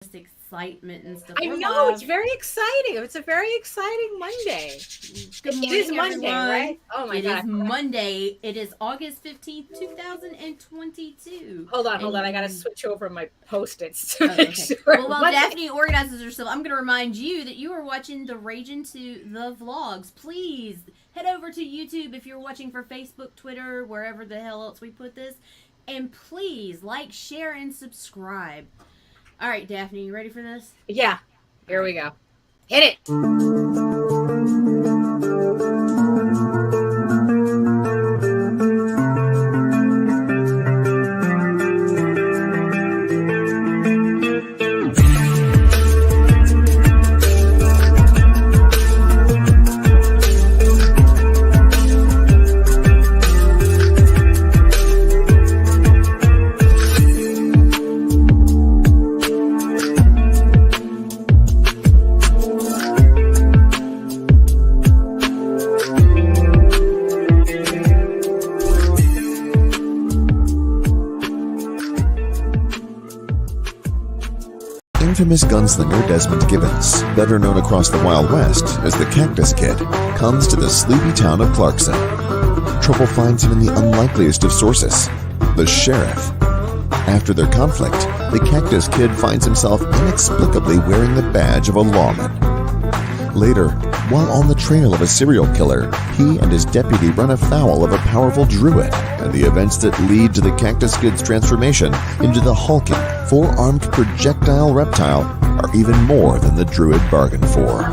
excitement and stuff. I We're know, it's live. very exciting. It's a very exciting Monday. Good It is morning, Monday, everyone. right? Oh my It God. is Monday. It is August 15th, 2022. Hold on. I gotta And switch over my post-its to oh, make okay. sure. Well, while Monday. Daphne organizes herself, I'm going to remind you that you are watching the Ragin to the vlogs. Please head over to YouTube if you're watching for Facebook, Twitter, wherever the hell else we put this, and please like, share, and subscribe. All right, Daphne, you ready for this? Yeah, All here we right. go. Hit it. Infamous gunslinger Desmond Gibbons, better known across the Wild West as the Cactus Kid, comes to the sleepy town of Clarkson. Trouble finds him in the unlikeliest of sources, the sheriff. After their conflict, the Cactus Kid finds himself inexplicably wearing the badge of a lawman. Later, while on the trail of a serial killer, he and his deputy run afoul of a powerful druid, and the events that lead to the Cactus Kid's transformation into the hulking, four-armed projectile reptile are even more than the druid bargained for.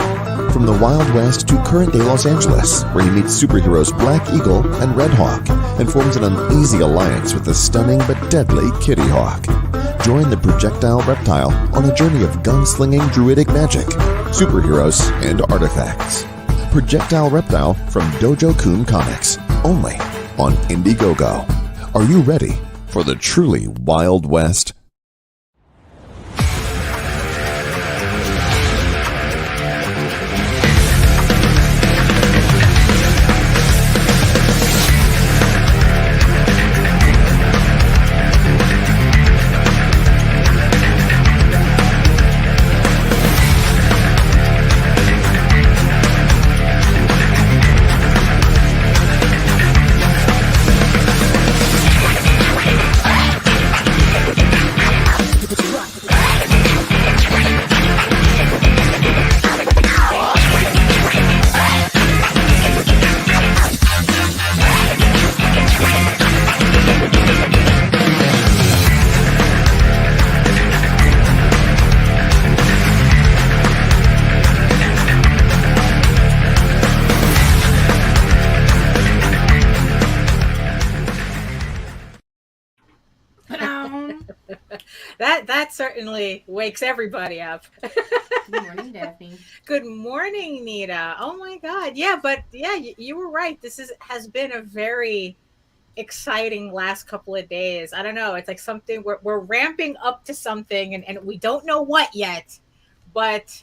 From the Wild West to current-day Los Angeles, where he meets superheroes Black Eagle and Red Hawk, and forms an uneasy alliance with the stunning but deadly Kitty Hawk. Join the projectile reptile on a journey of gunslinging druidic magic, superheroes, and artifacts. Projectile Reptile from Dojo Kun Comics, only on Indiegogo. Are you ready for the truly Wild West? That certainly wakes everybody up. Good morning, Daphne. Good morning, Nita. Oh my God. Yeah, but yeah, you were right. Has been a very exciting last couple of days. I don't know. It's like something we're ramping up to something and we don't know what yet, but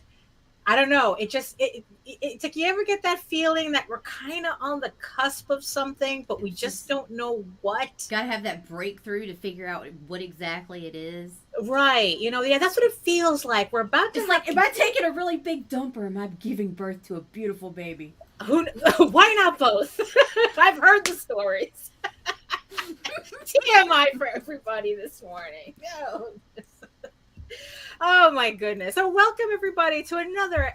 I don't know. It's like you ever get that feeling that we're kind of on the cusp of something, but we just don't know what. Gotta have that breakthrough to figure out what exactly it is. Right. Yeah, that's what it feels like. We're about to It's like, am I taking a really big dump or am I giving birth to a beautiful baby? Why not both? I've heard the stories. TMI for everybody this morning. No. Oh my goodness. So welcome everybody to another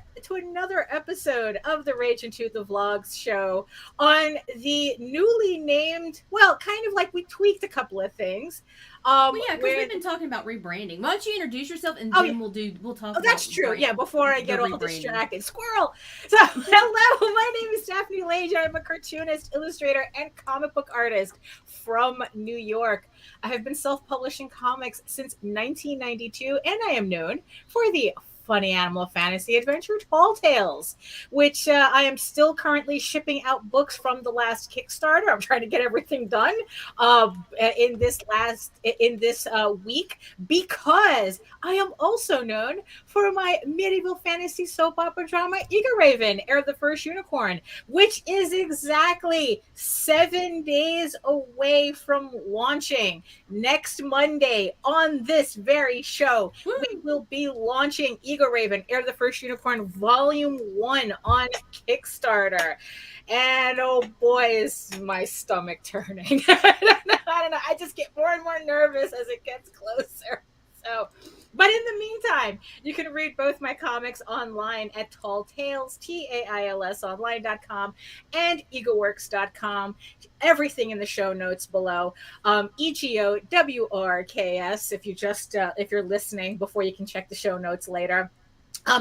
episode of the Rage into the Vlogs show on the newly named, well, kind of like we tweaked a couple of things. Well, yeah, because we've been talking about rebranding. Why don't you introduce yourself and then we'll talk about that's true. Yeah, before I get all distracted. Squirrel! So, hello, my name is Daphne Lage. I'm a cartoonist, illustrator, and comic book artist from New York. I have been self-publishing comics since 1992, and I am known for the funny animal fantasy adventure, Tall Tales, which I am still currently shipping out books from the last Kickstarter. I'm trying to get everything done in this week, because I am also known for my medieval fantasy soap opera drama, Eager Raven, Heir of the First Unicorn, which is exactly 7 days away from launching. Next Monday on this very show, we will be launching Eager Raven, Heir of the First Unicorn, Volume 1 on Kickstarter. And oh boy, is my stomach turning. I don't know. I just get more and more nervous as it gets closer. So, but in the meantime, you can read both my comics online at Tall Tales, TAILS online.com and egoworks.com. Everything in the show notes below. EGOWRKS if you're listening before you can check the show notes later.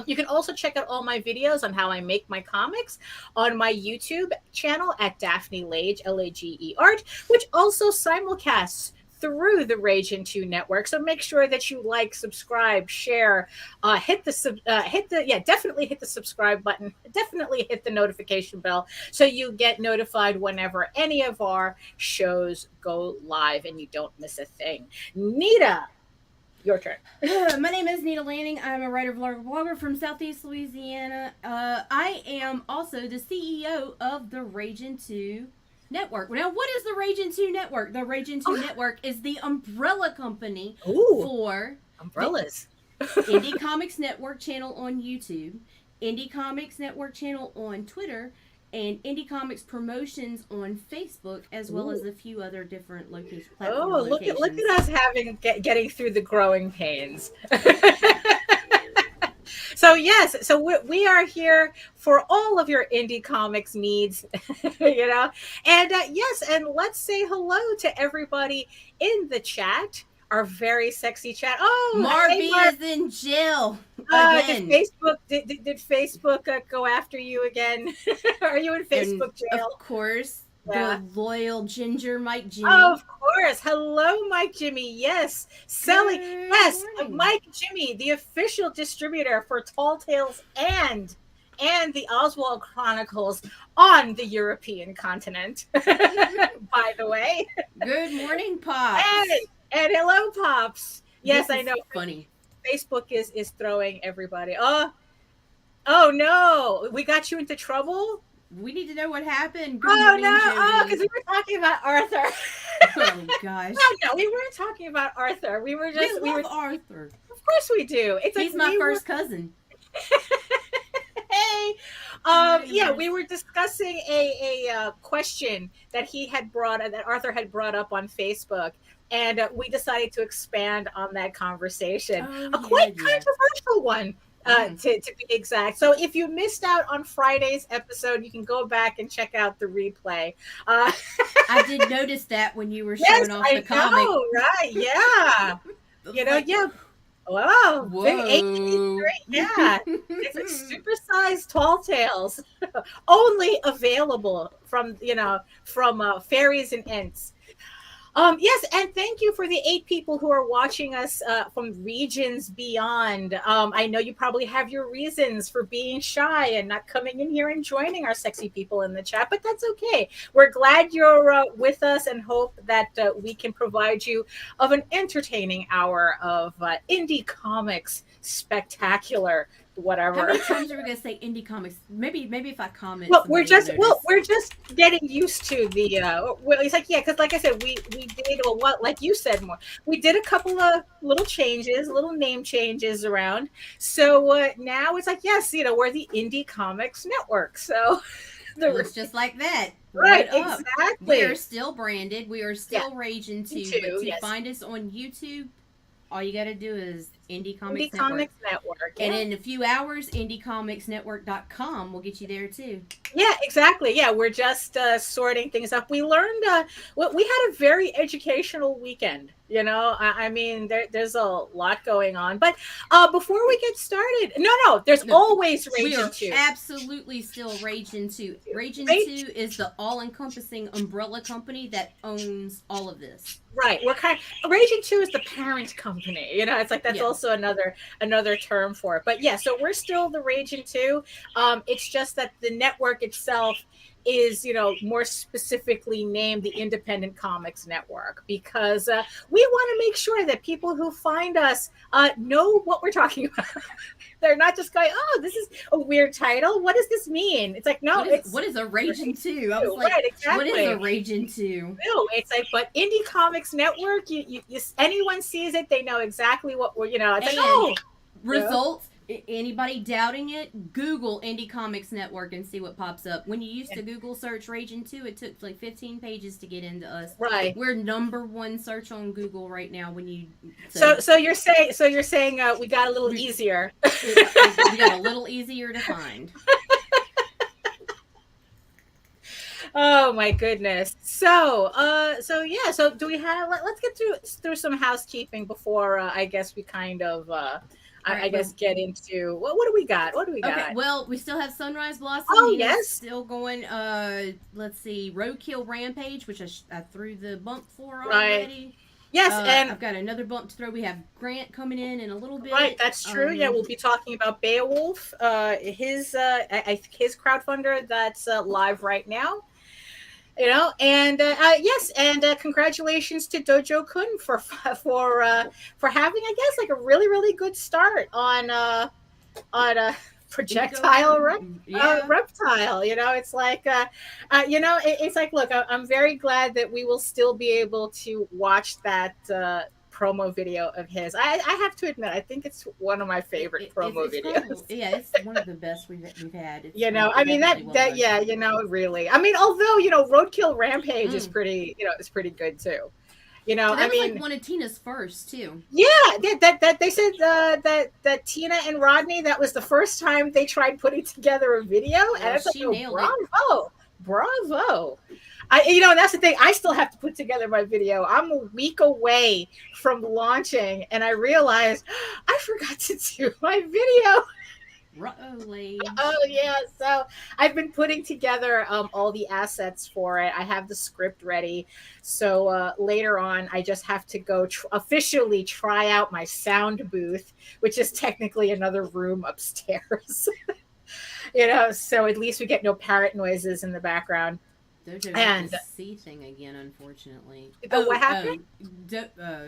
You can also check out all my videos on how I make my comics on my YouTube channel at Daphne Lage, Lage Art, which also simulcasts through the Ragin 2 network. So make sure that you like, subscribe, share, definitely hit the subscribe button, definitely hit the notification bell so you get notified whenever any of our shows go live and you don't miss a thing. Nita, your turn. My name is Nita Lanning. I'm a writer, vlogger from Southeast Louisiana. I am also the CEO of the Ragin 2 Network. Now, what is the Ragin 2 Network? The Ragin 2 Network is the umbrella company for umbrellas. Indie Comics Network channel on YouTube, Indie Comics Network channel on Twitter, and Indie Comics Promotions on Facebook, as well as a few other different locations. Look at us getting through the growing pains. So yes, so we are here for all of your indie comics needs, you know, and yes, and let's say hello to everybody in the chat, our very sexy chat. Oh, Marby is in jail again. Did Facebook go after you again? Are you in Facebook jail? Of course. Yeah. The loyal ginger Mike Jimmy. Oh, of course. Hello, Mike Jimmy. Yes. Selling. Yes. Mike Jimmy, the official distributor for Tall Tales and the Oswald Chronicles on the European continent. By the way. Good morning, Pops. And hello, Pops. Yes, I know. Funny. Facebook is throwing everybody. Oh no. We got you into trouble? We need to know what happened. Because we were talking about Arthur. Oh gosh. No, we weren't talking about Arthur. We were Arthur. Of course we do. He's my first cousin. Hey. We were discussing a question that Arthur had brought up on Facebook, and we decided to expand on that conversation. Quite controversial one. To be exact. So if you missed out on Friday's episode, you can go back and check out the replay. I did notice that when you were showing off the comic. Know, right? Yeah. Yeah. Wow. Whoa. Big 83. Yeah. It's supersized Tall Tales. Only available from fairies and ents. Yes, and thank you for the 8 people who are watching us from regions beyond. I know you probably have your reasons for being shy and not coming in here and joining our sexy people in the chat, but that's okay. We're glad you're with us and hope that we can provide you of an entertaining hour of indie comics spectacular. Whatever. How many times are we gonna say indie comics? Maybe if I comment. We're just getting used to the. It's like because like I said, we did like you said more. We did a couple of little name changes around. So now it's like we're the Indie Comics Network. So it's just like that. Right, exactly. We are still branded. We are still Ragin 2. But to find us on YouTube, all you got to do is Indie Comics Network. And in a few hours, indiecomicsnetwork.com will get you there too. Yeah, exactly. Yeah, we're just sorting things up. We learned we had a very educational weekend I mean, there's a lot going on. But before we get started, no, there's No, always we Raging are 2. absolutely still Ragin 2. Ragin Rage, 2 is the all-encompassing umbrella company that owns all of this. right. We're kind of Raging 2 is the parent company. It's like that's Yeah. also another term for it. But yeah, so we're still the Raging 2. It's just that the network itself is, more specifically named the Independent Comics Network, because we want to make sure that people who find us know what we're talking about. They're not just going, "Oh, this is a weird title. What does this mean?" It's like, no, What is a Ragin 2? I was like, right, exactly. what is a Ragin 2? No, it's like, but Indie Comics Network, anyone sees it, they know exactly what we're, it's like, And oh, results, anybody doubting it, Google Indie Comics Network and see what pops up. When you used to Google search Ragin 2, it took like 15 pages to get into us. right. We're #1 search on Google right now. When you So you're saying we got a little easier. we got a little easier to find. Oh my goodness. So yeah. So do we have? Let's get through some housekeeping before I guess we kind of I guess get into what do we got? What do we got? Okay, well, we still have Sunrise Blossom. Oh, He's yes. still going. Let's see, Roadkill Rampage, which I threw the bump for Right. already. Yes, and I've got another bump to throw. We have Grant coming in a little bit. right, that's true. Yeah, we'll be talking about Beowulf. His his crowdfunder that's live right now. And yes, and congratulations to Dojo Kun for having, I guess, like a really good start on projectile reptile. It's like it's like, look, I'm very glad that we will still be able to watch that promo video of his. I have to admit, I think it's one of my favorite promo videos. Yeah, it's one of the best we've had. It's I mean really. I mean, although Roadkill Rampage is pretty, is pretty good too. I mean, like one of Tina's first too. Yeah, that they said that Tina and Rodney, that was the first time they tried putting together a video, and it's like, nailed it. Bravo. And that's the thing. I still have to put together my video. I'm a week away from launching, and I realized I forgot to do my video. Lage. Oh yeah, so I've been putting together all the assets for it. I have the script ready, so later on I just have to go officially try out my sound booth, which is technically another room upstairs. So at least we get no parrot noises in the background. Dojo got the C thing again, unfortunately. What happened?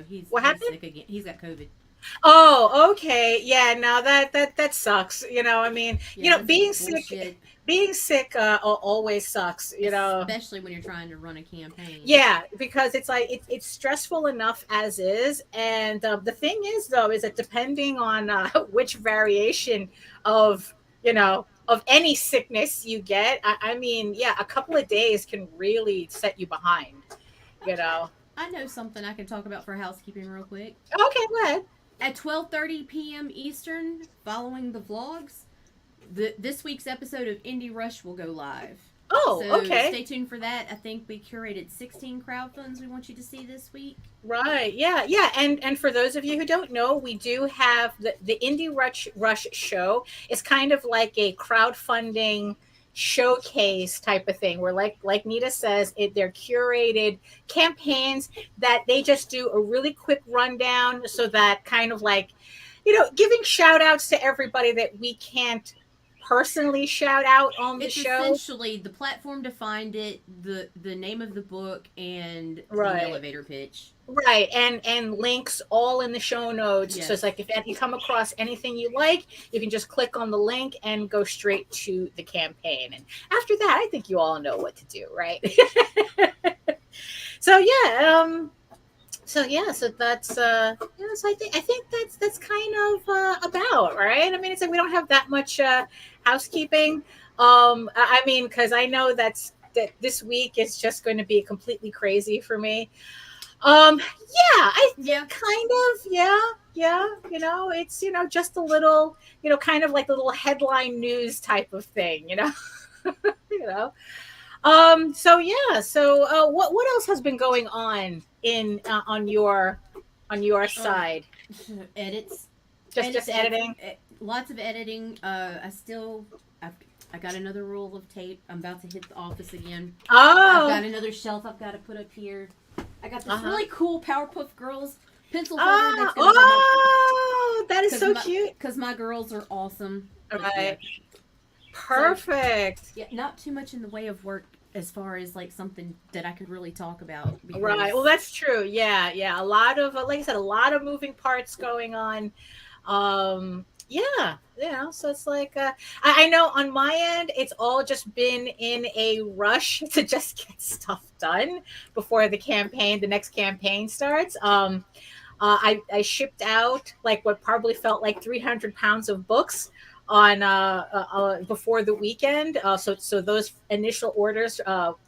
He's sick again. He's got COVID. Oh, okay. Yeah, no, that sucks. I mean, being sick always sucks, Especially when you're trying to run a campaign. Yeah, because it's like it's stressful enough as is, and the thing is that depending on which variation of of any sickness you get, I mean, yeah, a couple of days can really set you behind. I know something I can talk about for housekeeping real quick. Okay, go ahead. At 12:30 p.m. Eastern, following the vlogs, this week's episode of Indie Rush will go live. Oh, so okay. Stay tuned for that. I think we curated 16 crowdfunds we want you to see this week. Right. Yeah. And for those of you who don't know, we do have the Indie Rush show. It's kind of like a crowdfunding showcase type of thing, where like Nita says, they're curated campaigns that they just do a really quick rundown, so that kind of like, giving shout outs to everybody that we can't personally shout out on the show. Essentially the platform to find it, the name of the book, and the elevator pitch. Right, and links all in the show notes. Yes. So it's like, if you come across anything you like, you can just click on the link and go straight to the campaign. And after that, I think you all know what to do, right? So that's so I think that's kind of about right. I mean, it's like we don't have that much housekeeping. I mean, because I know that this week is just going to be completely crazy for me. Kind of, it's just a little, kind of like a little headline news type of thing, So what else has been going on on your on your side? Edits. Just editing. Lots of editing. I got another roll of tape. I'm about to hit the office again. Oh. I've got another shelf I've got to put up here. I got this really cool Powerpuff Girls pencil holder. That's gonna that is so cute. Because my girls are awesome. Right. Perfect. So, yeah, not too much in the way of work as far as like something that I could really talk about. Right. Well, that's true. Yeah. A lot of, like I said, a lot of moving parts going on. So it's like, I know on my end, it's all just been in a rush to just get stuff done before the next campaign starts. I shipped out like what probably felt like 300 pounds of books on before the weekend. So those initial orders,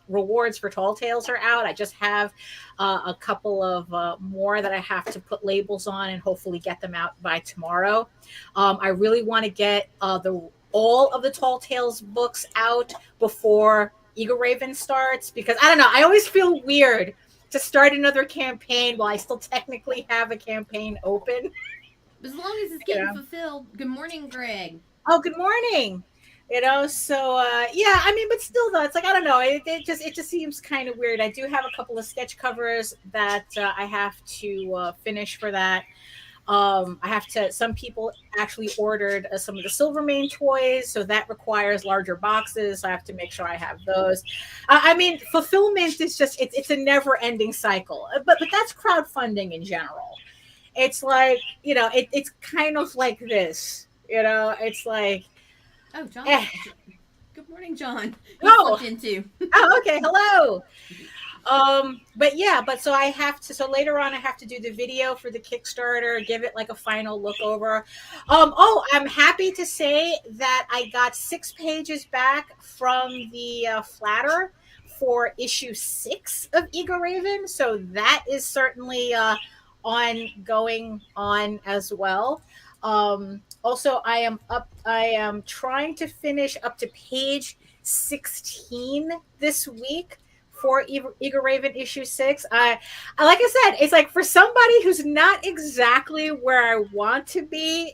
rewards for Tall Tales are out. I just have a couple of more that I have to put labels on and hopefully get them out by tomorrow. I really want to get all of the Tall Tales books out before Eagle Raven starts, because I don't know, I always feel weird to start another campaign while I still technically have a campaign open. As long as it's getting fulfilled. Good morning, Greg. Oh, good morning. So but still though, it's like, I don't know, it just seems kind of weird. I do have a couple of sketch covers that I have to finish for that. Some people actually ordered some of the Silvermane toys, so that requires larger boxes. So I have to make sure I have those. Fulfillment is just, it's a never ending cycle, but that's crowdfunding in general. It's like, it's kind of like this. It's like, oh, John. Good morning, John. Into. Oh, okay. Hello. So later on I have to do the video for the Kickstarter, give it like a final look over. I'm happy to say that I got 6 pages back from the flatter for issue 6 of Eagle Raven. So that is certainly going on as well. Also, I am trying to finish up to page 16 this week for Eagle Raven issue 6. Like I said, it's like for somebody who's not exactly where I want to be,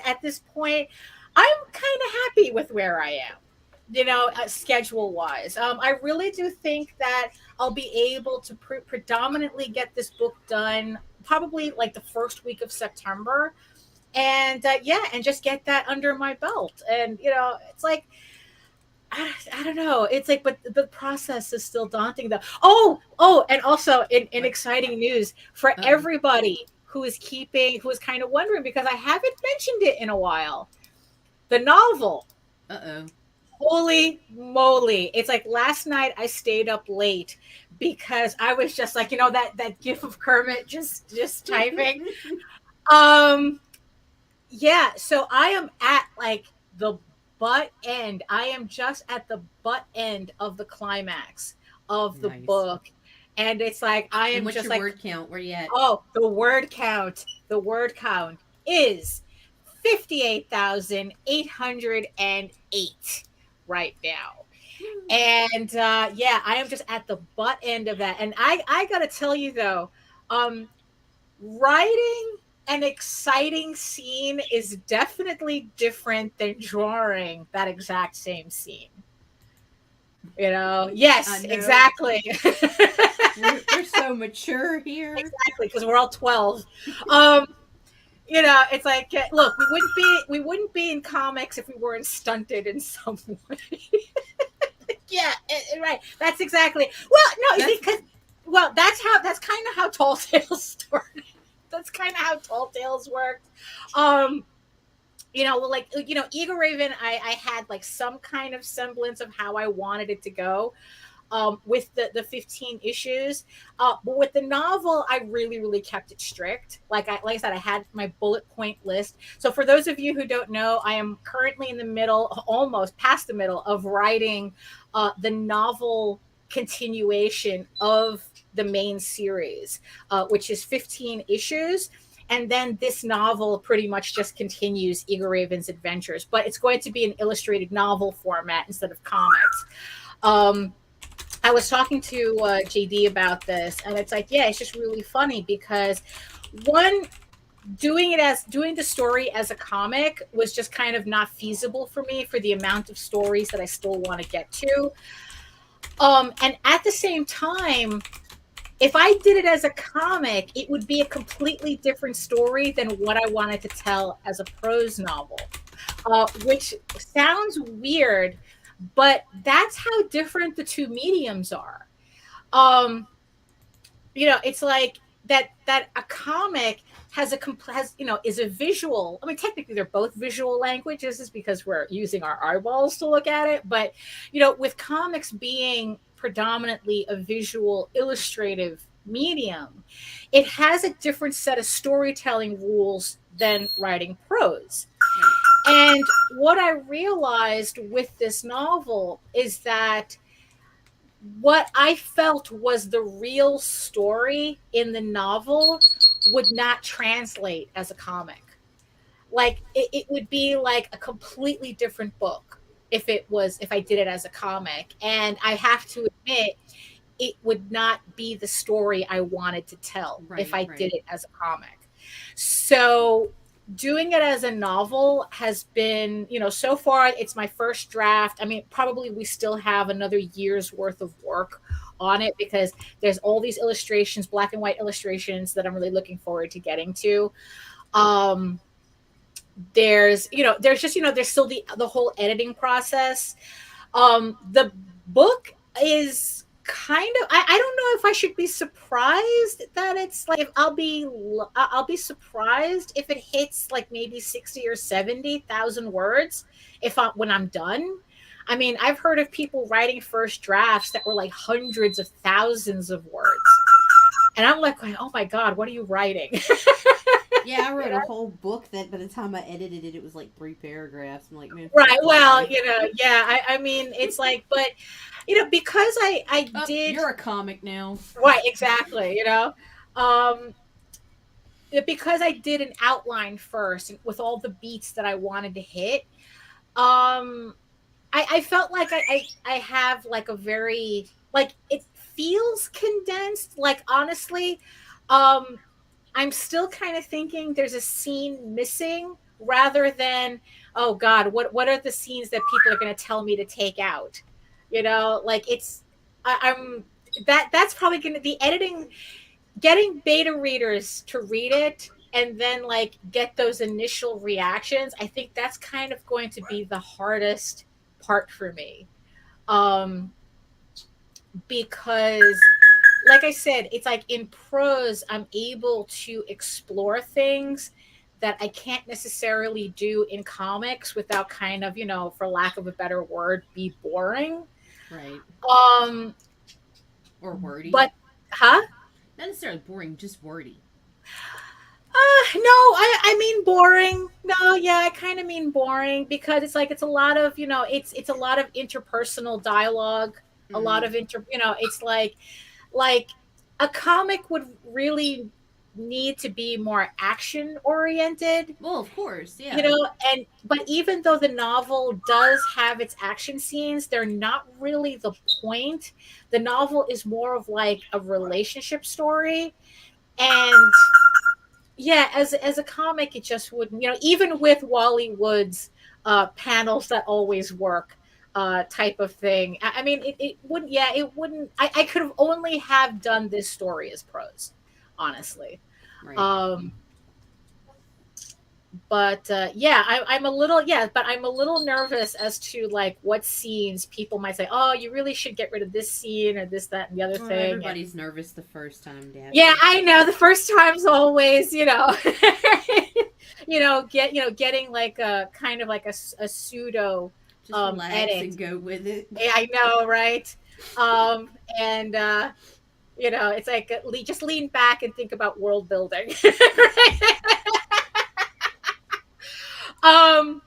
at this point, I'm kind of happy with where I am, schedule wise. I really do think that I'll be able to predominantly get this book done probably like the first week of September. And just get that under my belt. And, it's like, I don't know. It's like, but the process is still daunting though. And also in exciting news for everybody who is kind of wondering, because I haven't mentioned it in a while. The novel. Holy moly. It's like last night I stayed up late because I was just like, that gif of Kermit just typing. So I am at like the butt end. I am just at the butt end of the climax of the book. And it's like, I am what's just your like, word count? Where you at? Oh, the word count is 58,808 right now. And I am just at the butt end of that. And I gotta tell you though, writing an exciting scene is definitely different than drawing that exact same scene. Yes, exactly. We're so mature here. Exactly, because we're all 12. It's like, look, we wouldn't be in comics if we weren't stunted in some way. Right. That's exactly. Well, no, because that's kind of how Tall Tales started. That's kind of how Tall Tales worked. Eagle Raven, I had like some kind of semblance of how I wanted it to go with the 15 issues. But with the novel, I really, really kept it strict. Like I said, I had my bullet point list. So for those of you who don't know, I am currently in the middle, almost past the middle of writing the novel continuation of the main series, which is 15 issues. And then this novel pretty much just continues Eagle Raven's adventures, but it's going to be an illustrated novel format instead of comics. I was talking to JD about this, and it's like, it's just really funny because one, doing the story as a comic was just kind of not feasible for me for the amount of stories that I still want to get to. And at the same time, if I did it as a comic, it would be a completely different story than what I wanted to tell as a prose novel, which sounds weird, but that's how different the two mediums are. It's like that a comic has is a visual. I mean, technically they're both visual languages, is because we're using our eyeballs to look at it. But with comics being predominantly a visual illustrative medium, it has a different set of storytelling rules than writing prose. And what I realized with this novel is that what I felt was the real story in the novel would not translate as a comic. Like it would be like a completely different book if I did it as a comic. And I have to admit, it would not be the story I wanted to tell if I did it as a comic. So doing it as a novel has been, so far it's my first draft. I mean, probably we still have another year's worth of work on it because there's all these illustrations, black and white illustrations, that I'm really looking forward to getting to. There's still the whole editing process. The book is kind of, I don't know if I should be surprised that it's like, I'll be surprised if it hits like maybe 60 or 70,000 words when I'm done. I mean, I've heard of people writing first drafts that were like hundreds of thousands of words, and I'm like, oh my God, what are you writing? Yeah, I wrote a whole book that by the time I edited it, it was like 3 paragraphs. I'm like, man. Right. Well, yeah. I mean, it's like, but because I did. You're a comic now. Right. Exactly. Because I did an outline first with all the beats that I wanted to hit. I felt like I have like a very, like, it feels condensed. Like, honestly, I'm still kind of thinking there's a scene missing, rather than, oh God, what are the scenes that people are going to tell me to take out? Like that's probably going to be editing, getting beta readers to read it and then like get those initial reactions. I think that's kind of going to be the hardest part for me. Because like I said, it's like in prose, I'm able to explore things that I can't necessarily do in comics without kind of, for lack of a better word, be boring. Right. Or wordy. But, not necessarily boring, just wordy. No, I mean boring. No, yeah, I kind of mean boring because it's like, it's a lot of, it's a lot of interpersonal dialogue, a lot of it's like a comic would really need to be more action oriented. Well, of course, yeah. But even though the novel does have its action scenes, they're not really the point. The novel is more of like a relationship story. And yeah, as a comic, it just wouldn't, even with Wally Wood's panels that always work, type of thing. I mean, it wouldn't. Yeah, it wouldn't. I could have only have done this story as prose, honestly. Right. But yeah, I'm a little nervous as to like what scenes people might say, oh, you really should get rid of this scene or this, that, and the other thing. Everybody's nervous the first time, Daphne. Yeah, I know. The first time's always, getting like a kind of like a pseudo. Just relax edit and go with it. Yeah, I know, right? It's like just lean back and think about world building. And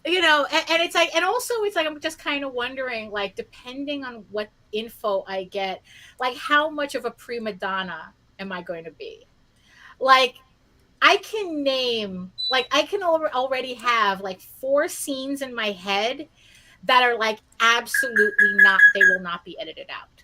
it's like, and also it's like, I'm just kind of wondering, like, depending on what info I get, like, how much of a prima donna am I going to be? Like, I can already have like 4 scenes in my head that are like absolutely not, they will not be edited out.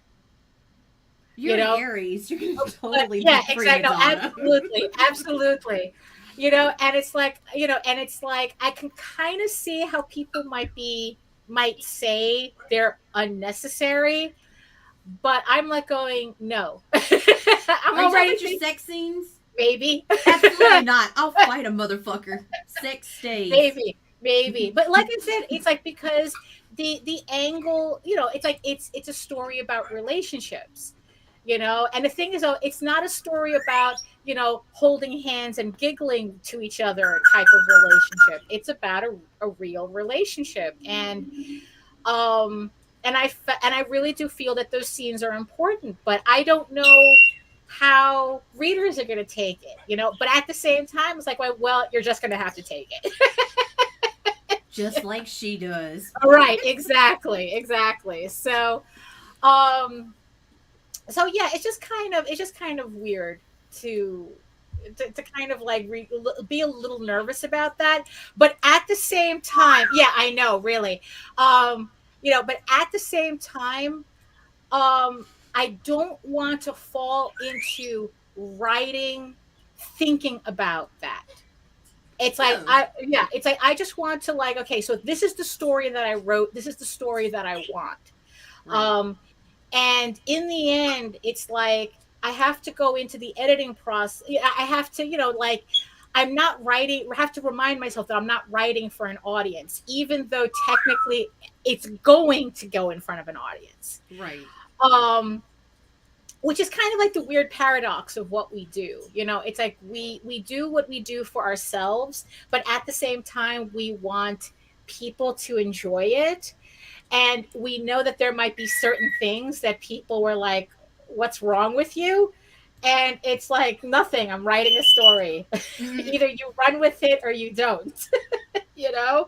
You're you an know. Aries. You're gonna But totally yeah, be exactly. prima No, donna. absolutely, absolutely. You know, and it's like, you know, and it's like I can kind of see how people might say they're unnecessary, but I'm like going, no. I'm Are you talking already about your thinking sex scenes? maybe. Absolutely not. I'll fight a motherfucker. Sex stays. Maybe, but like I said, it's like because the angle, you know, it's like it's a story about relationships, you know. And the thing is, though, it's not a story about, you know, holding hands and giggling to each other type of relationship. It's about a real relationship. Um and I really do feel that those scenes are important, but I don't know how readers are going to take it, you know. But at the same time, it's like, well, you're just going to have to take it. Just like she does. Right, exactly, exactly. Um so yeah, it's just kind of weird to to kind of like be a little nervous about that, but at the same time, yeah, I know, really. You know, but at the same time, I don't want to fall into writing thinking about that. It's like No. I yeah, it's like I just want to, like, okay, so this is the story that I wrote. This is the story that I want. Right. Um and in the end, it's like I have to go into the editing process. I have to, you know, like I'm not writing, I have to remind myself that I'm not writing for an audience, even though technically it's going to go in front of an audience. Right. Um which is kind of like the weird paradox of what we do. You know, it's like we do what we do for ourselves, but at the same time we want people to enjoy it. And we know that there might be certain things that people were like, what's wrong with you? And it's like, nothing, I'm writing a story. Mhm. Either you run with it or you don't. You know.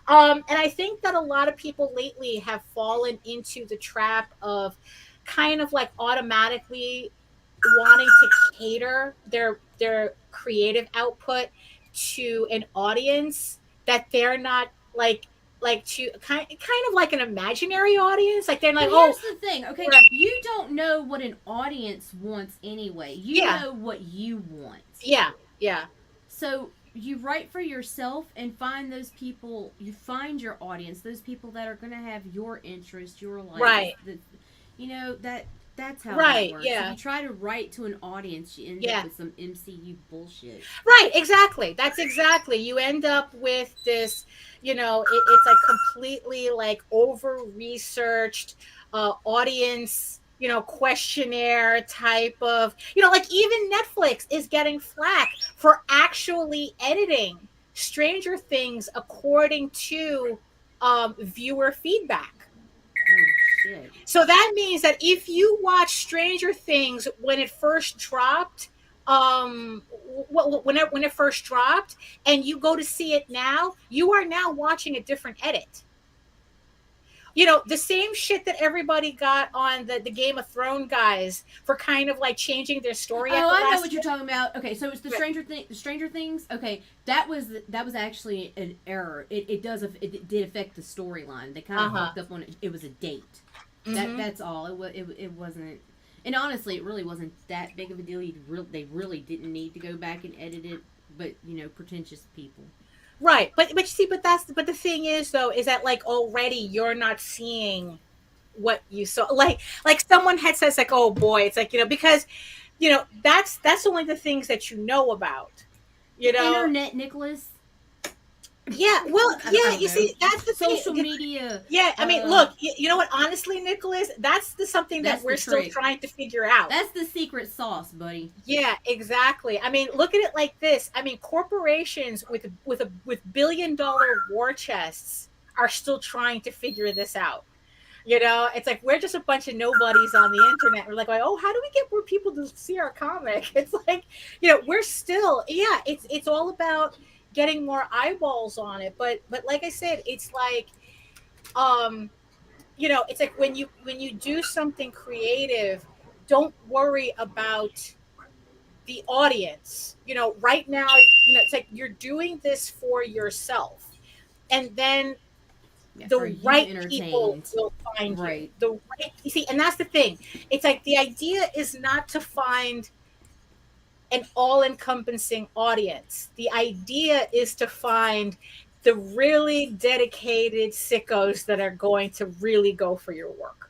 And I think that a lot of people lately have fallen into the trap of kind of like automatically wanting to cater their creative output to an audience that they're not like to kind of like an imaginary audience. Like they're But like, here's oh, the thing, okay? we're- You don't know what an audience wants anyway. You yeah, know what you want. yeah, yeah, So you write for yourself and find those people, you find your audience, those people that are going to have your interest, your likes. right, You know, that's how that right, works. If yeah. you try to write to an audience, you end up Yeah. with some MCU bullshit. Right, exactly. That's exactly. You end up with this, you know, it's like completely like over researched audience, you know, questionnaire type of, you know, like even Netflix is getting flack for actually editing Stranger Things according to viewer feedback. Oh shit. So that means that if you watch Stranger Things when it first dropped, when it first dropped, and you go to see it now, you are now watching a different edit. You know, the same shit that everybody got on the Game of Thrones guys for kind of like changing their story at Oh, the I know last what you're minute. talking about. Okay, so it's the Stranger Things. Okay, that was actually an error. It did affect the storyline. They kind of Uh-huh. fucked up on it. It was a date. Mhm. That's all. It wasn't. And honestly, it really wasn't that big of a deal. They really didn't need to go back and edit it. But pretentious people. Right. But you see, but the thing is though, is that like already you're not seeing what you saw. Like someone had says like, oh boy, it's like, you know, because you know, that's only the things that you know about. You know, Internet, Nicholas. yeah, well, I yeah, don't you know. see, that's the thing. Social media. Yeah, I mean, look, you know what? Honestly, Nicholas, that's something that That's the we're still trick. trying to figure out. That's the secret sauce, buddy. Yeah, exactly. I mean, look at it like this. I mean, corporations with $1 billion war chests are still trying to figure this out. You know, it's like we're just a bunch of nobodies on the internet. We're like, oh, how do we get more people to see our comic? It's like, you know, we're still, yeah, it's all about getting more eyeballs on it. But like I said, it's like, um, you know, it's like when you do something creative, don't worry about the audience. You know, right now, you know, it's like you're doing this for yourself, and then Yeah, the for you right people entertained. will find Right. you. The right, you see, and that's the thing. It's like the idea is not to find an all-encompassing audience. The idea is to find the really dedicated sickos that are going to really go for your work.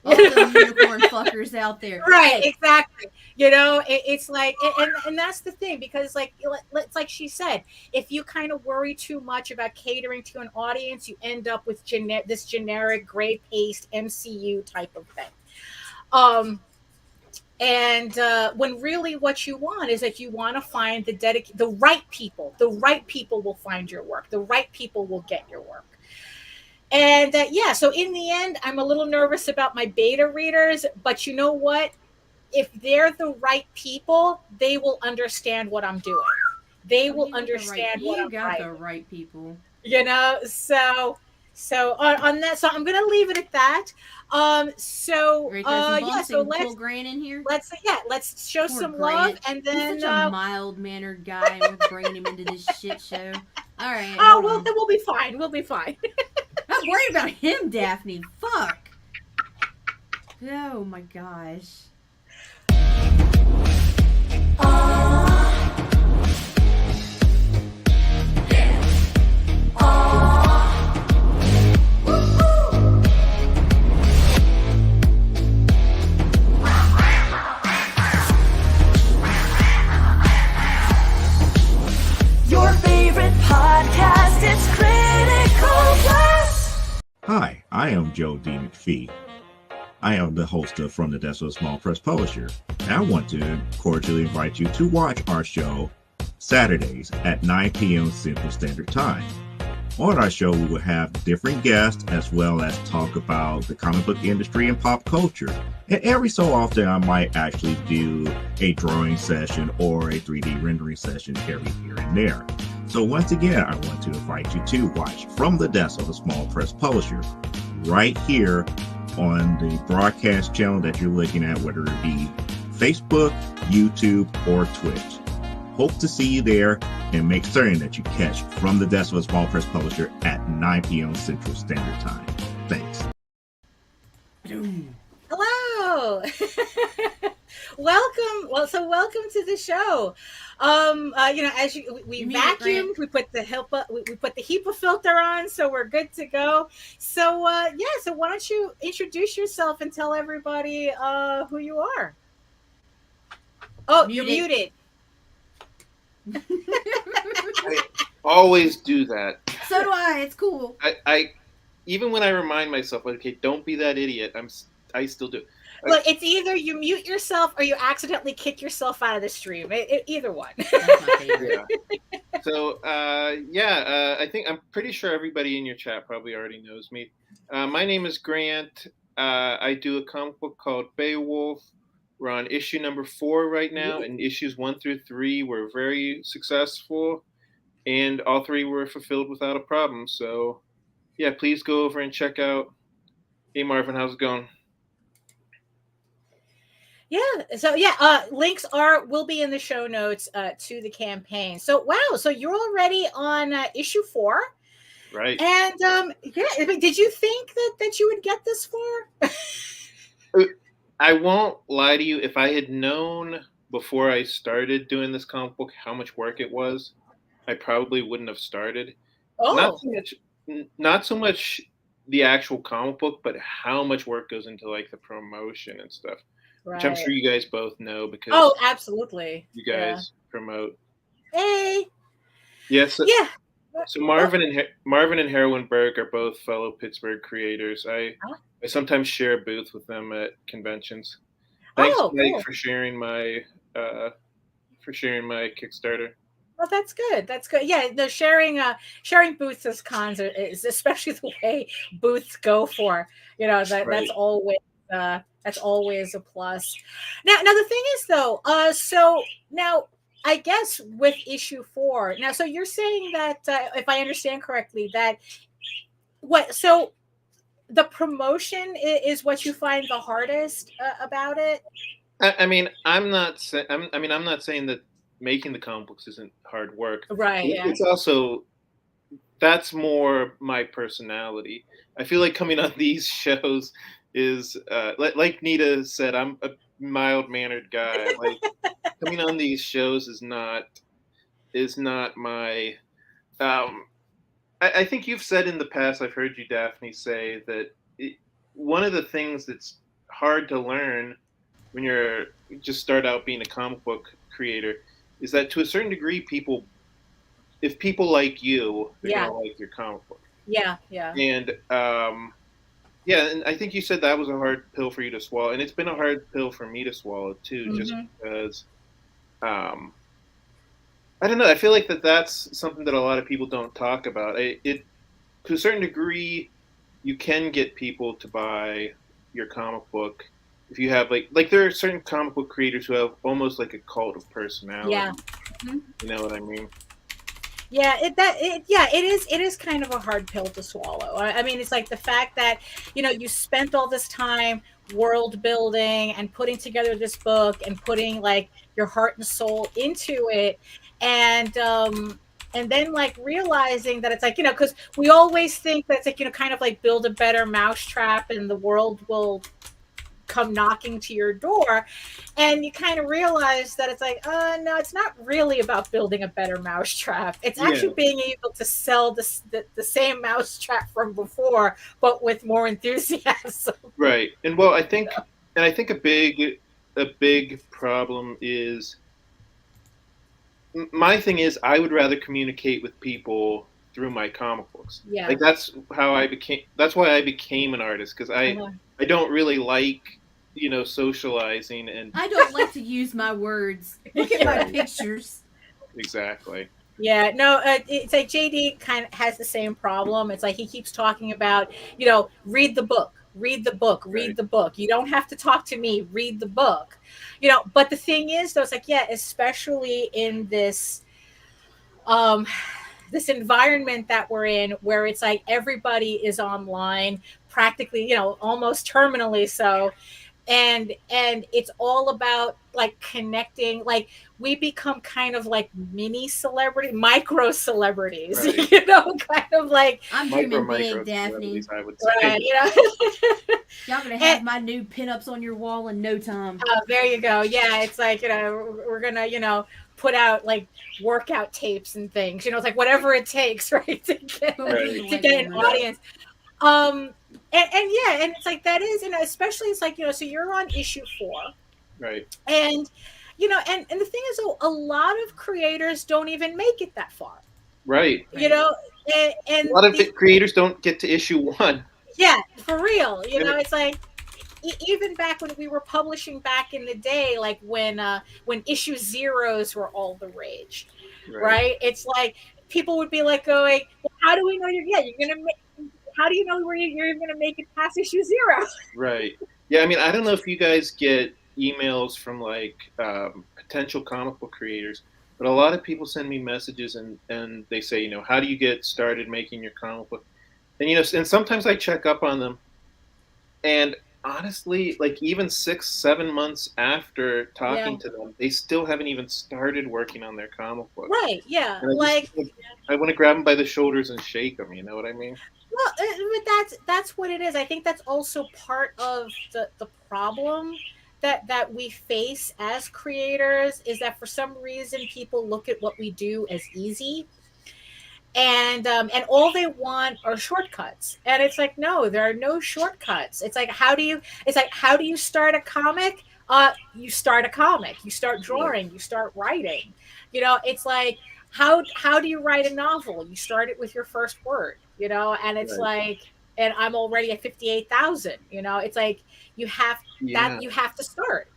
All them unicorn fuckers out there. Right, Hey, exactly. You know, it's like, and that's the thing, because like it's like she said, if you kind of worry too much about catering to an audience, you end up with this generic gray paste MCU type of thing. And when really what you want is that you want to find the right people. The right people will find your work. The right people will get your work. And yeah, so in the end, I'm a little nervous about my beta readers, but you know what? If they're the right people, they will understand what I'm doing. They will understand what I'm got writing. the right people. You know, so on that, so I'm gonna leave it at that. So yeah, so let's Grant in here. Let's show Poor some Grant. love, and then He's such a mild-mannered guy. We're bringing him into this shit show. All right. Oh, we'll be fine. We'll be fine. I'm worried about him, Daphne. Fuck. Oh my gosh. Your favorite podcast, it's Critical Plus. Hi, I am Joe D. McPhee. I am the host of From the Desk of a Small Press Publisher, and I want to cordially invite you to watch our show Saturdays at 9 p.m. Central Standard Time. On our show, we will have different guests as well as talk about the comic book industry and pop culture. And every so often, I might actually do a drawing session or a 3D rendering session every here and there. So once again, I want to invite you to watch From the Desk of a Small Press Publisher right here on the broadcast channel that you're looking at, whether it be Facebook, YouTube, or Twitch. Hope to see you there, and make certain that you catch From the Desk of a Small Press Publisher at 9 p.m. Central Standard Time. Thanks. Hello. Welcome to the show. You know, as we vacuumed, we put the HEPA filter on, so we're good to go. So yeah, so why don't you introduce yourself and tell everybody who you are? Oh, you're muted. I always do that. So do I. It's cool. I even when I remind myself, okay, don't be that idiot. I still do. Look, it's either you mute yourself or you accidentally kick yourself out of the stream. Either one. That's my favorite. Yeah. So I think I'm pretty sure everybody in your chat probably already knows me. My name is Grant. I do a comic book called Beowulf. We're on issue number 4 right now, and issues 1 through 3 were very successful, and all 3 were fulfilled without a problem. So, yeah, please go over and check out. Hey, Marvin, how's it going? Yeah. So yeah, links will be in the show notes to the campaign. So wow, so you're already on issue 4, Right? and yeah, I mean, did you think that you would get this far? I won't lie to you. If I had known before I started doing this comic book how much work it was, I probably wouldn't have started. Oh, Not so much the actual comic book, but how much work goes into like the promotion and stuff, which I'm sure you guys both know because absolutely, you guys promote. Hey, Yes. Yeah. So Marvin and Heroinberg are both fellow Pittsburgh creators. I sometimes share a booth with them at conventions. Thanks, Mike, cool. for sharing my Kickstarter. Well, that's good. That's good. Yeah, the sharing booths as cons is especially the way booths go for. You know, that's always a plus. Now the thing is though, so now I guess with issue 4, now so you're saying that if I understand correctly, that so the promotion is what you find the hardest about it. I mean, I'm not saying that making the comic books isn't hard work. Right. Yeah. It's also that's more my personality. I feel like coming on these shows is like Nita said, I'm a mild mannered guy. Like coming on these shows is not my um I think you've said in the past, I've heard you, Daphne, say that one of the things that's hard to learn when you're just start out being a comic book creator is that to a certain degree, if people like you, they're Yeah. gonna like your comic book. Yeah, yeah. And yeah, and I think you said that was a hard pill for you to swallow, and it's been a hard pill for me to swallow too, just Mhm. because I don't know. I feel like that's something that a lot of people don't talk about. It to a certain degree, you can get people to buy your comic book if you have like there are certain comic book creators who have almost like a cult of personality. Yeah. Mhm. You know what I mean? Yeah, it is kind of a hard pill to swallow. I mean, it's like the fact that, you spent all this time world building and putting together this book and putting like your heart and soul into it, and then like realizing that it's like, because we always think that's like, kind of like build a better mousetrap and the world will come knocking to your door, and you kind of realize that it's like, no, it's not really about building a better mousetrap. It's actually being able to sell the same mousetrap from before, but with more enthusiasm. Right. And well, I think a big problem is my thing is I would rather communicate with people through my comic books. Yeah. Like that's why I became an artist, because I don't really like socializing and I don't like to use my words. Look at my pictures. exactly. Yeah, no, it's like JD kind of has the same problem. It's like he keeps talking about, read the book, read the book, read Right. the book. You don't have to talk to me, read the book. But the thing is, though, it's like, yeah, especially in this this environment that we're in, where it's like everybody is online, practically, almost terminally so, and it's all about like connecting. Like we become kind of like micro celebrities, Right. kind of like, I'm Micro dreaming big, Daphne. celebrities, I would say. right, Y'all gonna have my new pinups on your wall in no time. there you go. Yeah, it's like, we're gonna, put out like workout tapes and things, it's like whatever it takes, right, to get Right. to get an audience. And yeah, and it's like that is, especially it's like, so you're on issue 4, Right. and and the thing is, a lot of creators don't even make it that far, Right. and A lot of creators don't get to issue 1. yeah, for real, it's like even back when we were publishing back in the day, like when issue zeros were all the rage, right? It's like people would be like going, well, how do we know you're gonna make, how do you know where you're going to make it past issue 0? Right. Yeah, I mean, I don't know if you guys get emails from like potential comic book creators, but a lot of people send me messages and they say, how do you get started making your comic book? And and sometimes I check up on them, and honestly, like even 6-7 months after talking to them, they still haven't even started working on their comic book. Right, yeah. And I want to grab them by the shoulders and shake them, you know what I mean? Well, but that's what it is. I think that's also part of the problem that we face as creators, is that for some reason people look at what we do as easy, and all they want are shortcuts, and it's like, no, there are no shortcuts. It's like, how do you start a comic? You start a comic, you start drawing, you start writing. It's like, how do you write a novel? You start it with your first word, and it's like, and I'm already at 58,000. It's like you have to start.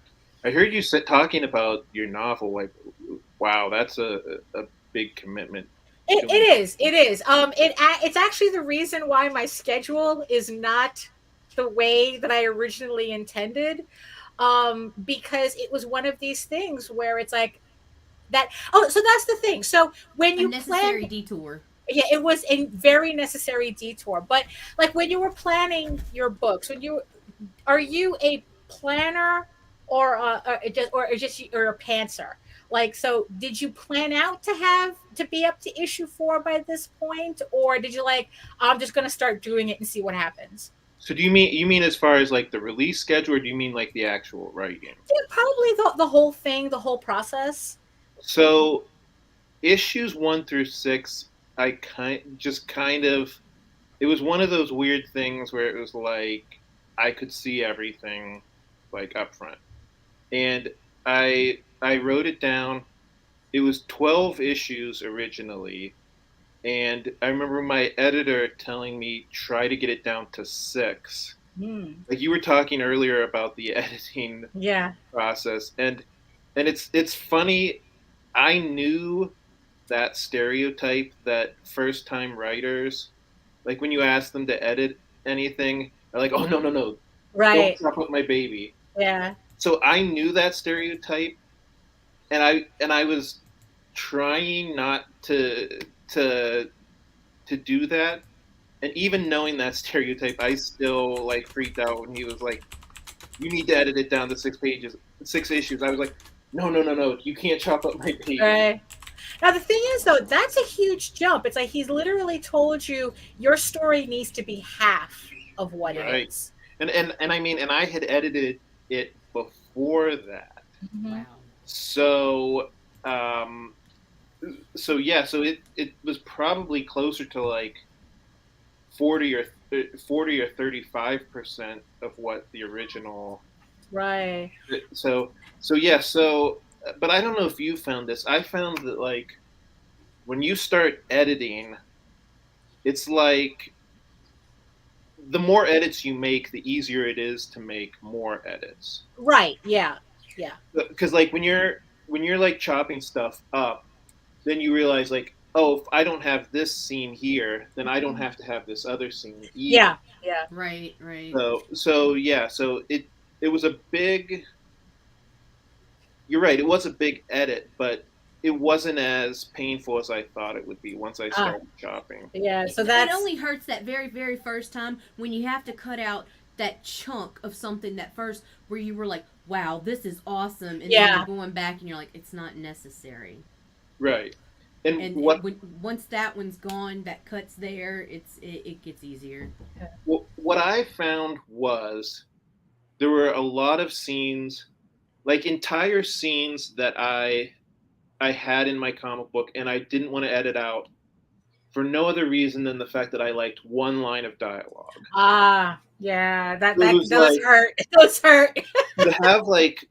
I heard you talking about your novel. Like, wow, that's a big commitment. It is. It's actually the reason why my schedule is not the way that I originally intended, because it was one of these things where it's like that. Oh, so that's the thing. So when you necessary detour. Yeah, it was a very necessary detour. But like when you were planning your books, are you a planner or a pantser? Like, so did you plan out to be up to issue 4 by this point, or did you like, I'm just gonna start doing it and see what happens? So do you mean as far as like the release schedule, or do you mean like the actual writing? Yeah, probably the whole thing, the whole process. So issues 1 through 6, I kind of, it was one of those weird things where it was like I could see everything like up front, and I wrote it down. It was 12 issues originally, and I remember my editor telling me try to get it down to 6. Like you were talking earlier about the editing Yeah. process, and it's funny. I knew that stereotype that first time writers, like when you ask them to edit anything, they're like, oh no, Right. don't fuck up my baby. Yeah. So I knew that stereotype, and I was trying not to do that. And even knowing that stereotype, I still like freaked out when he was like, "You need to edit it down to 6 issues." I was like, "No, you can't chop up my baby." Right. Now the thing is, though, that's a huge jump. It's like he's literally told you your story needs to be half of what it Right. is. And I mean, and I had edited it before that, Mhm. Wow. so so yeah, so it was probably closer to like 40 or 35% of what the original. Right. So yeah, but I don't know if you found this. I found that like when you start editing, it's like the more edits you make, the easier it is to make more edits. Right. Yeah. Yeah. Because like when you're like chopping stuff up, then you realize like, oh, if I don't have this scene here, then I don't have to have this other scene either. Yeah. Yeah. Right. So yeah, so it was a big. You're right. It was a big edit, but it wasn't as painful as I thought it would be once I started chopping. Yeah. So It that's only hurts that very, very first time when you have to cut out that chunk of something that first where you were like, wow, this is awesome. And then Yeah. you're going back and you're like, it's not necessary. Right. And what once that one's gone, that cut's there, it gets easier. what I found was there were a lot of scenes, like entire scenes that I had in my comic book, and I didn't want to edit out for no other reason than the fact that I liked one line of dialogue. Yeah, that It was those like- hurt. Those hurt. To have like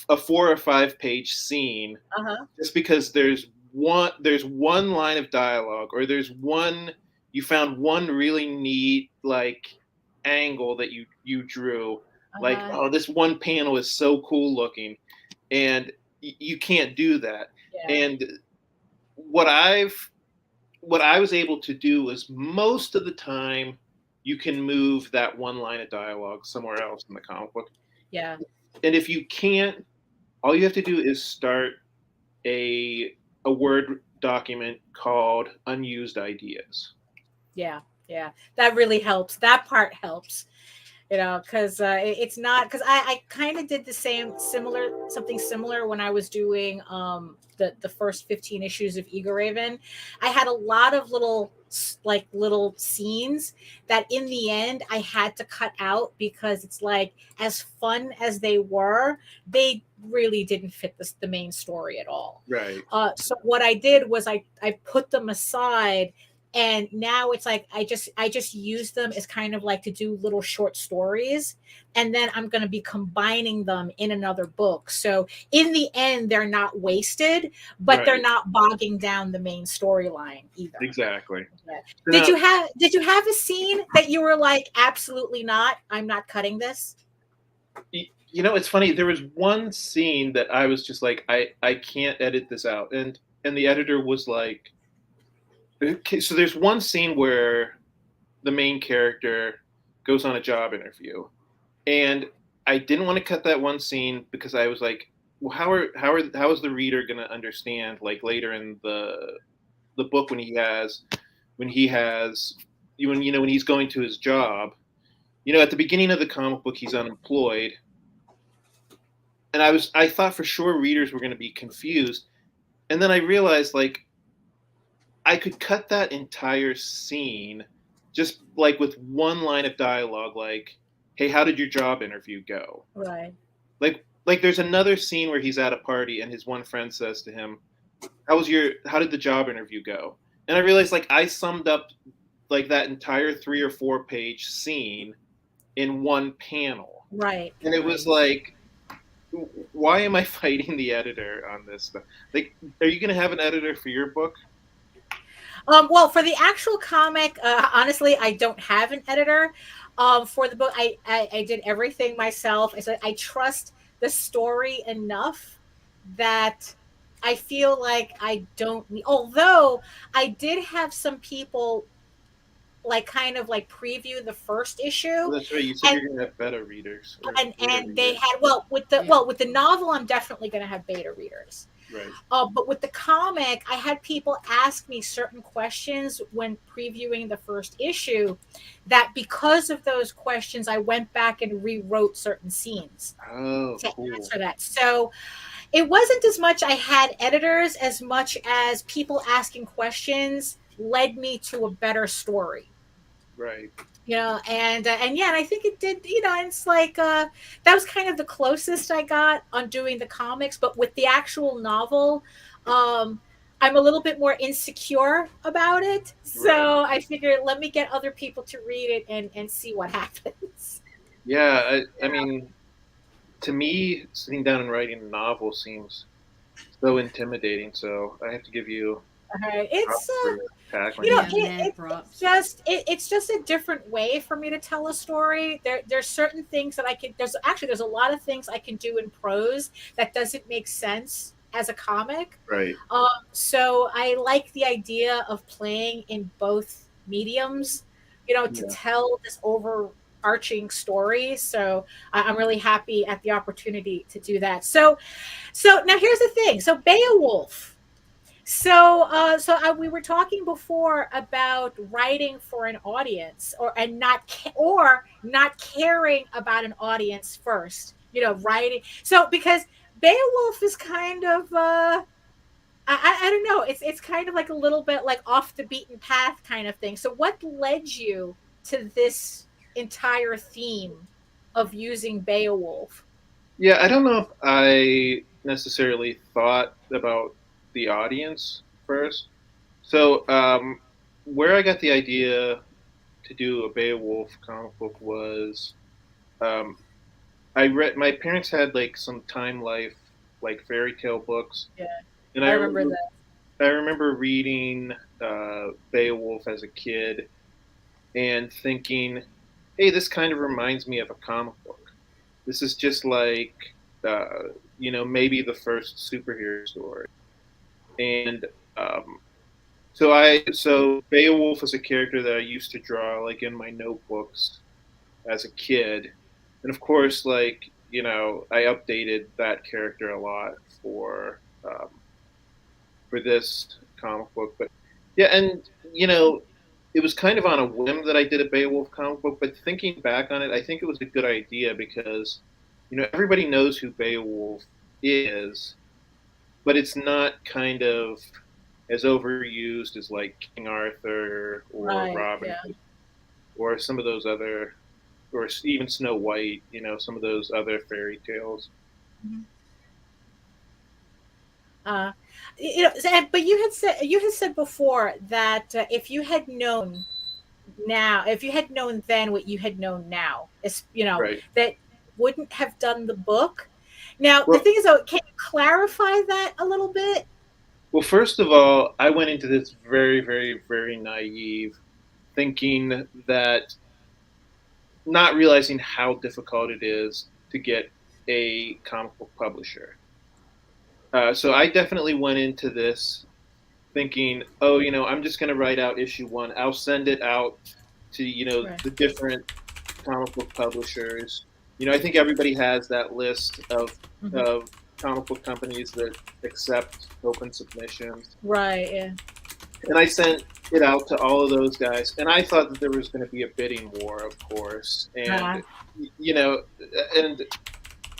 a 4 or 5 page scene Uh-huh. just because there's one line of dialogue, or you found one really neat like angle that you drew, like, Uh-huh. oh, this one panel is so cool looking, and you can't do that. Yeah. And what I was able to do is most of the time you can move that one line of dialogue somewhere else in the comic book. Yeah. And if you can't, all you have to do is start a Word document called unused ideas. Yeah. Yeah. That really helps. That part helps. Because it's not, because I kind of did something similar when I was doing the first 15 issues of Eagle Raven. I had a lot of little scenes that in the end I had to cut out because it's like, as fun as they were, they really didn't fit the main story at all. Right. So what I did was I put them aside. And now it's like I just use them as kind of like to do little short stories, and then I'm going to be combining them in another book. So in the end, they're not wasted, but they're Right. not bogging down the main storyline either. Exactly. Yeah. Now- Did you have a scene that you were like, absolutely not, I'm not cutting this? You know, it's funny. There was one scene that I was just like, I can't edit this out, and the editor was like, okay, so there's one scene where the main character goes on a job interview, and I didn't want to cut that one scene because I was like, well, how is the reader going to understand like later in the book when he's going to his job, at the beginning of the comic book he's unemployed, I thought for sure readers were going to be confused, and then I realized like I could cut that entire scene just like with one line of dialogue, like, "Hey, how did your job interview go?" Right. Like there's another scene where he's at a party and his one friend says to him, how did the job interview go?" And I realized like I summed up like that entire 3 or 4 page scene in one panel. Right. And it was like, why am I fighting the editor on this stuff? Like, are you going to have an editor for your book? Well, for the actual comic, honestly, I don't have an editor. For the book, I did everything myself. I trust the story enough that I feel like I don't need, although I did have some people like kind of like preview the first issue. Well, that's right. You said you're going to have beta readers. And they had, with the novel, I'm definitely going to have beta readers. Right. But with the comic, I had people ask me certain questions when previewing the first issue that because of those questions, I went back and rewrote certain scenes to answer that. So it wasn't as much I had editors as much as people asking questions led me to a better story. Right. And I think it did, and it's like that was kind of the closest I got on doing the comics, but with the actual novel, I'm a little bit more insecure about it. So I figured let me get other people to read it and see what happens. Yeah, I mean, to me, sitting down and writing a novel seems so intimidating. So I have to give you. It's it's just a different way for me to tell a story. There's certain things that I can. There's a lot of things I can do in prose that doesn't make sense as a comic. Right. So I like the idea of playing in both mediums, to tell this overarching story. So I'm really happy at the opportunity to do that. So now here's the thing. So Beowulf. We were talking before about writing for an audience, or not caring about an audience first. Writing. So because Beowulf is kind of I don't know. It's kind of like a little bit like off the beaten path kind of thing. So what led you to this entire theme of using Beowulf? Yeah, I don't know if I necessarily thought about the audience first. So where I got the idea to do a Beowulf comic book was my parents had like some Time Life like fairy tale books. Yeah. And I remember that. I remember reading Beowulf as a kid and thinking, hey, this kind of reminds me of a comic book. This is just like maybe the first superhero story. And so Beowulf is a character that I used to draw like in my notebooks as a kid, and of course, like I updated that character a lot for this comic book. But yeah, and it was kind of on a whim that I did a Beowulf comic book. But thinking back on it, I think it was a good idea because everybody knows who Beowulf is. But it's not kind of as overused as like King Arthur or Robin Hood or some of those other, or even Snow White, some of those other fairy tales. Mm-hmm. But you had said before that if you had known then what you had known now, that wouldn't have done the book. Now, the thing is, though, can you clarify that a little bit? Well, first of all, I went into this very, very, very naive, thinking that, not realizing how difficult it is to get a comic book publisher. So I definitely went into this thinking, I'm just going to write out issue 1. I'll send it out to, the different comic book publishers. I think everybody has that list of comic book companies that accept open submissions. Right, yeah. And I sent it out to all of those guys, and I thought that there was going to be a bidding war, of course. And, and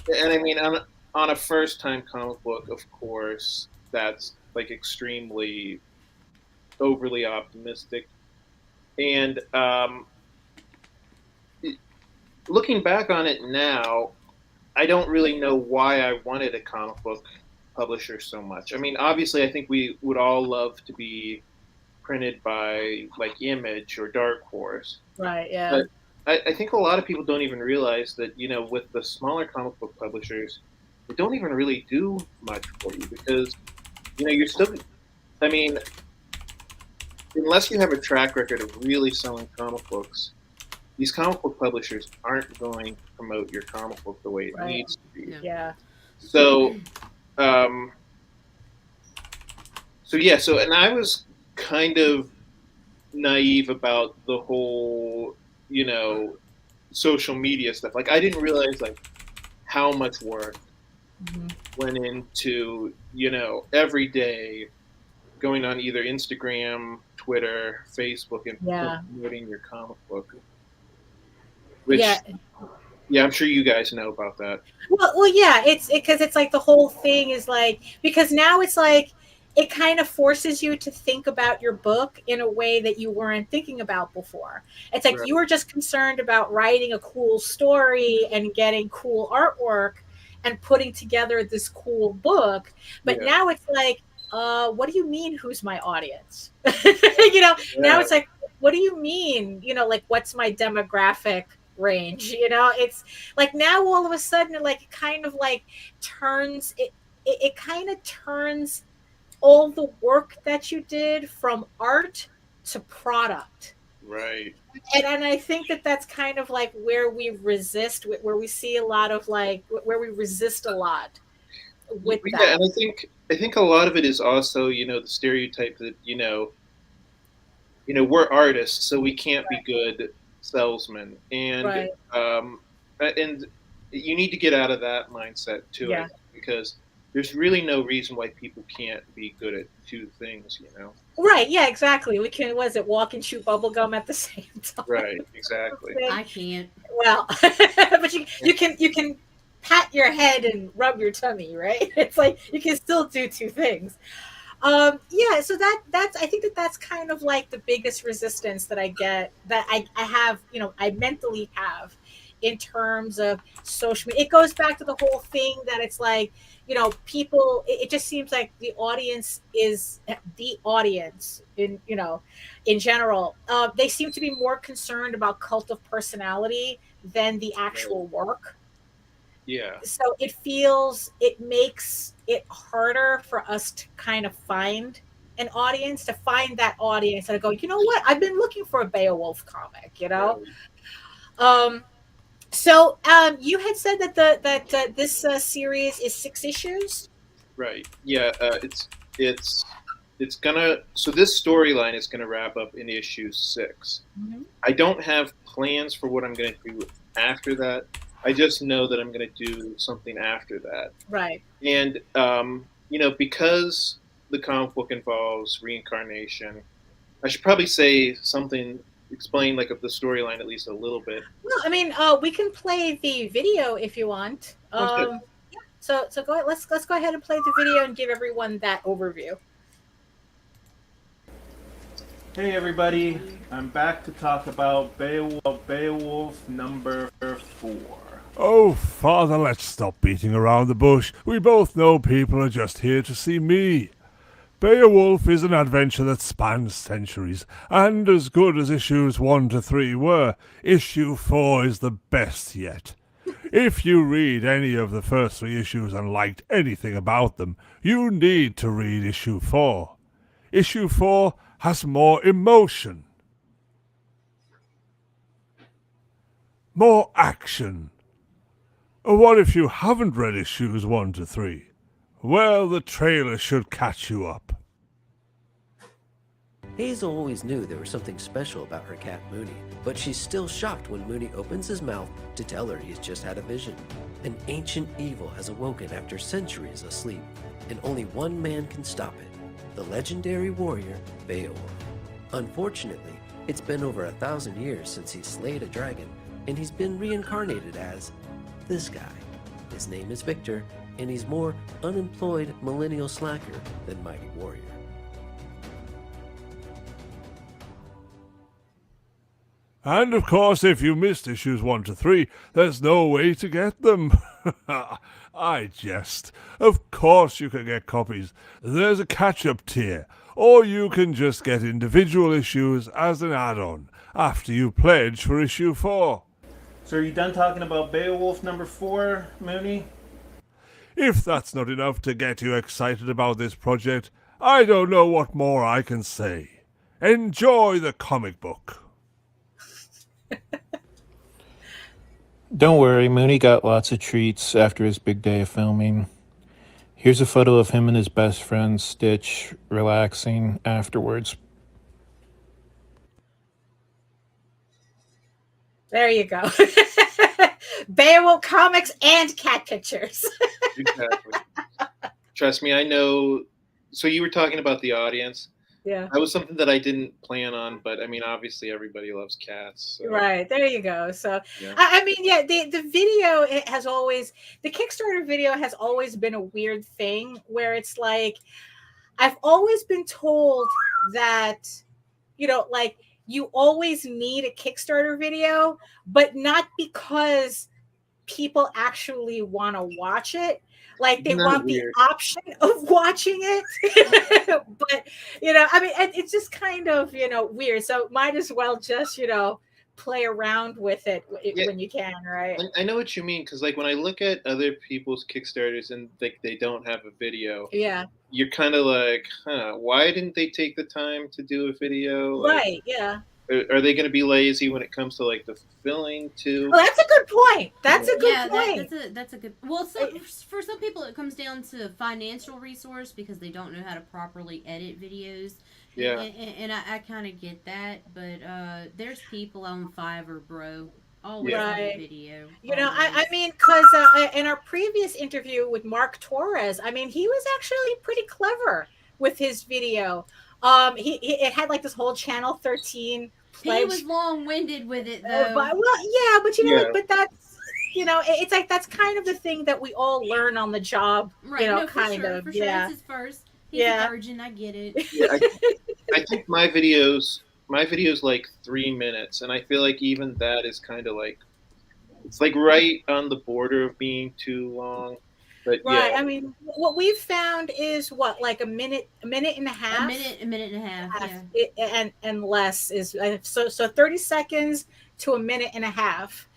I mean, on a first-time comic book, of course, that's like extremely overly optimistic. And looking back on it now, I don't really know why I wanted a comic book publisher so much. I mean, obviously, I think we would all love to be printed by like Image or Dark Horse. Right. Yeah. But I think a lot of people don't even realize that, you know, with the smaller comic book publishers, they don't even really do much for you because, you know, you're still, I mean, unless you have a track record of really selling comic books, these comic book publishers aren't going to promote your comic book the way it Right. needs to be. Yeah. So, and I was kind of naive about the whole, you know, social media stuff. Like, I didn't realize like how much work went into, you know, every day going on either Instagram, Twitter, Facebook, and promoting your comic book. Which, yeah, I'm sure you guys know about that. Well, yeah, it's because it's like the whole thing is like, because now it's like it kind of forces you to think about your book in a way that you weren't thinking about before. It's like you were just concerned about writing a cool story and getting cool artwork and putting together this cool book. But now it's like, what do you mean, who's my audience? You know, now it's like, what do you mean? You know, like, what's my demographic range? You know, it's like now all of a sudden, like, it kind of like turns it kind of turns all the work that you did from art to product. Right. And I think that that's kind of like where we resist, where we see a lot of like, where we resist a lot with that. Yeah, and I think a lot of it is also, you know, the stereotype that, you know, we're artists, so we can't be good salesmen. And and you need to get out of that mindset too, I think, because there's really no reason why people can't be good at two things, you know? Right, yeah, exactly. We can, walk and chew bubble gum at the same time. Right, exactly. I can't. Well, but you can pat your head and rub your tummy, right? It's like you can still do two things. So that's I think that's kind of like the biggest resistance that I get, that I have, you know, I mentally have in terms of social media. It goes back to the whole thing that it's like, you know, people, it just seems like the audience is the audience in, you know, in general. They seem to be more concerned about cult of personality than the actual work. Yeah. So it makes it harder for us to kind of find an audience, to find that audience and go, you know what, I've been looking for a Beowulf comic, you know? So you had said that this series is 6 issues? Right. Yeah. It's gonna, so this storyline is gonna wrap up in issue 6. Mm-hmm. I don't have plans for what I'm gonna do after that. I just know that I'm going to do something after that. Right. And, you know, because the comic book involves reincarnation, I should probably say something, explain like of the storyline at least a little bit. Well, I mean, we can play the video if you want. So go ahead. Let's go ahead and play the video and give everyone that overview. Hey everybody, I'm back to talk about Beowulf number 4. Oh, Father, let's stop beating around the bush. We both know people are just here to see me. Beowulf is an adventure that spans centuries, and as good as issues 1 to 3 were, issue 4 is the best yet. If you read any of the first 3 issues and liked anything about them, you need to read issue 4. Issue 4 has more emotion, more action. What if you haven't read issues 1 to 3? Well, the trailer should catch you up. Hazel always knew there was something special about her cat Mooney, but she's still shocked when Mooney opens his mouth to tell her he's just had a vision. An ancient evil has awoken after centuries of sleep, and only one man can stop it, the legendary warrior Beowulf. Unfortunately, it's been over 1,000 years since he slayed a dragon, and he's been reincarnated as this guy. His name is Victor, and he's more unemployed millennial slacker than mighty warrior. And of course, if you missed issues 1 to 3, there's no way to get them. I jest. Of course you can get copies. There's a catch-up tier, or you can just get individual issues as an add-on after you pledge for issue 4. So are you done talking about Beowulf number 4, Mooney? If that's not enough to get you excited about this project, I don't know what more I can say. Enjoy the comic book. Don't worry, Mooney got lots of treats after his big day of filming. Here's a photo of him and his best friend, Stitch, relaxing afterwards. There you go. Beowulf comics and cat pictures. Exactly. Trust me, I know. So you were talking about the audience. Yeah. That was something that I didn't plan on, but I mean, obviously everybody loves cats. So. Right. There you go. So, Yeah. I mean, yeah, the video, it has always, the Kickstarter video has always been a weird thing where it's like, I've always been told that, you know, like, you always need a Kickstarter video, but not because people actually want to watch it. Like, they want the option of watching it. But, you know, I mean, it's just kind of, you know, weird. So might as well just, you know, play around with it when you can, right? I know what you mean, because like when I look at other people's Kickstarters and they don't have a video, yeah, you're kind of like, why didn't they take the time to do a video? Right, yeah. Are they going to be lazy when it comes to like the fulfilling too? Well, that's a good point. That's a good point. That's a good. Well, for some people, it comes down to financial resource because they don't know how to properly edit videos. Yeah, and I kind of get that, but there's people on Fiverr, bro. Always Right. have a video. You know, always. I mean, because in our previous interview with Mark Torres, I mean, he was actually pretty clever with his video. It had like this whole Channel 13 pledge. He was long-winded with it, though. Well, yeah, but you know, Yeah. but that's, you know, it's like that's kind of the thing that we all learn on the job. Right, You know, no, kind for sure, of. for sure. Yeah. It's his first. He's Yeah. a virgin. I get it. yeah. I think my videos like 3 minutes, and I feel like even that is kind of like, it's like right on the border of being too long. But Right. yeah, I mean, what we've found is like a minute and a half. A minute and a half. Yeah. And less is so 30 seconds to a minute and a half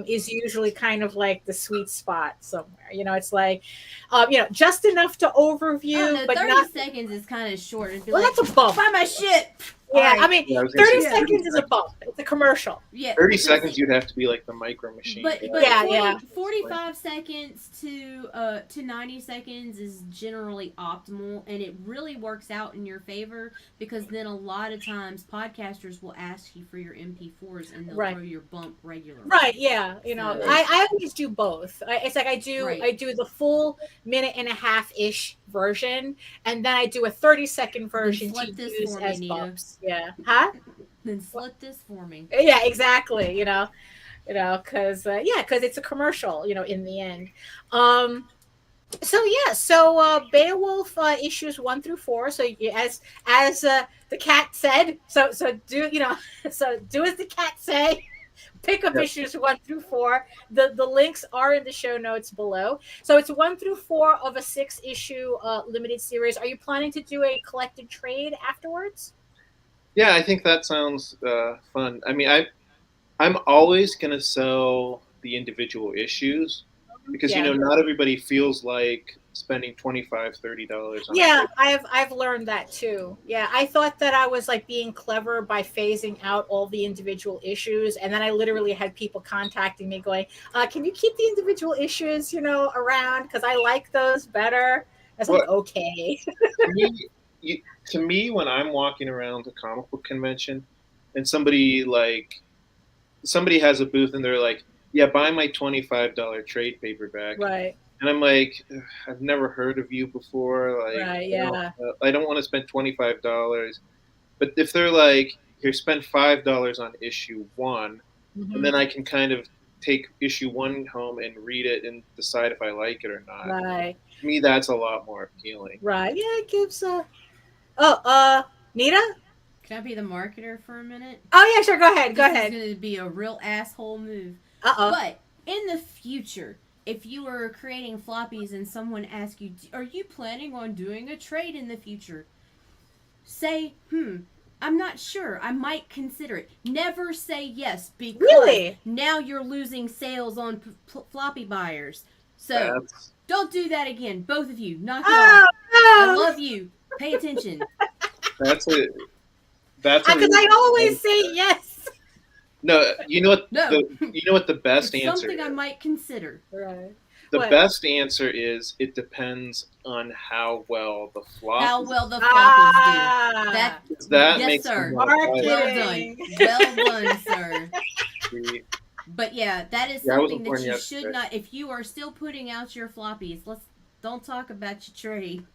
is usually kind of like the sweet spot somewhere. You know, it's like you know, just enough to overview, but 30 not. seconds is kind of short. It'd be Well, like, that's a bump. buy my shit. Yeah, Alright. I mean, Yeah, I was gonna 30 say, seconds is a bump. It's a commercial. Yeah. 30 seconds you'd have to be like the Micro Machine. But Yeah, 45 seconds to 90 seconds is generally optimal, and it really works out in your favor because then a lot of times podcasters will ask you for your MP4s and they'll Right. throw your bump regularly. Right, yeah. You know, So- I always do both. It's like I do Right. the full minute and a half ish version, and then I do a 30-second version to flip this use for me, as Nita. bumps. Yeah. Huh? Then split this for me. Yeah, exactly. You know, because it's a commercial. You know, in the end. So Beowulf issues 1 through 4. So as the cat said. So do as the cat say. Pick up issues 1 through 4. The links are in the show notes below. So it's 1 through 4 of a 6-issue limited series. Are you planning to do a collected trade afterwards? Yeah, I think that sounds fun. I mean, I'm always gonna sell the individual issues because Yeah. you know not everybody feels like spending $25-$30 on Yeah, it. I've learned that too. Yeah, I thought that I was like being clever by phasing out all the individual issues, and then I literally had people contacting me going, "Can you keep the individual issues, around? Because I like those better." I was like, "Okay." To me, when I'm walking around a comic book convention and somebody has a booth and they're like, "Yeah, buy my $25 trade paperback," Right. and I'm like, "I've never heard of you before. Like, Right, yeah. I don't want to spend $25." But if they're like, "Here, spend $5 on issue 1," Mhm. and then I can kind of take issue 1 home and read it and decide if I like it or not. Right. To me, that's a lot more appealing. Right. Yeah, it gives Nita? Can I be the marketer for a minute? Oh yeah, sure. Go ahead. Go This ahead. is going to be a real asshole move. Uh-oh. But in the future, if you are creating floppies and someone asks you, are you planning on doing a trade in the future? Say, I'm not sure. I might consider it. Never say yes, because Really? now you're losing sales on floppy buyers. So don't do that again. Both of you. Knock it off. I love you. Pay attention. That's it. That's because I always say yes. No, you know what? No. You know what the best It's answer something is? I might consider. Right. The What? best answer is it depends on how well the flop. How well the floppies do. That yes, makes sir. them more Marketing. Well done, sir. valuable. But yeah, that is Yeah, I wasn't something that born you yesterday. should not. If you are still putting out your floppies, don't talk about your trade.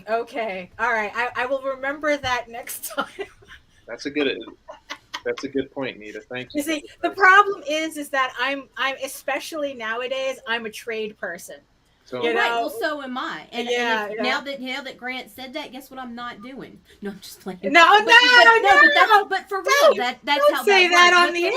Okay. All right. I will remember that next time. That's a good point, Nita. Thank you. You see, the problem is that I'm especially nowadays I'm a trade person. So, You know? Right, well, so am I. And, Yeah, and if, yeah. now that Grant said that, guess what I'm not doing? No, I'm just playing. No, But for real, that's don't how say that that works. on the air.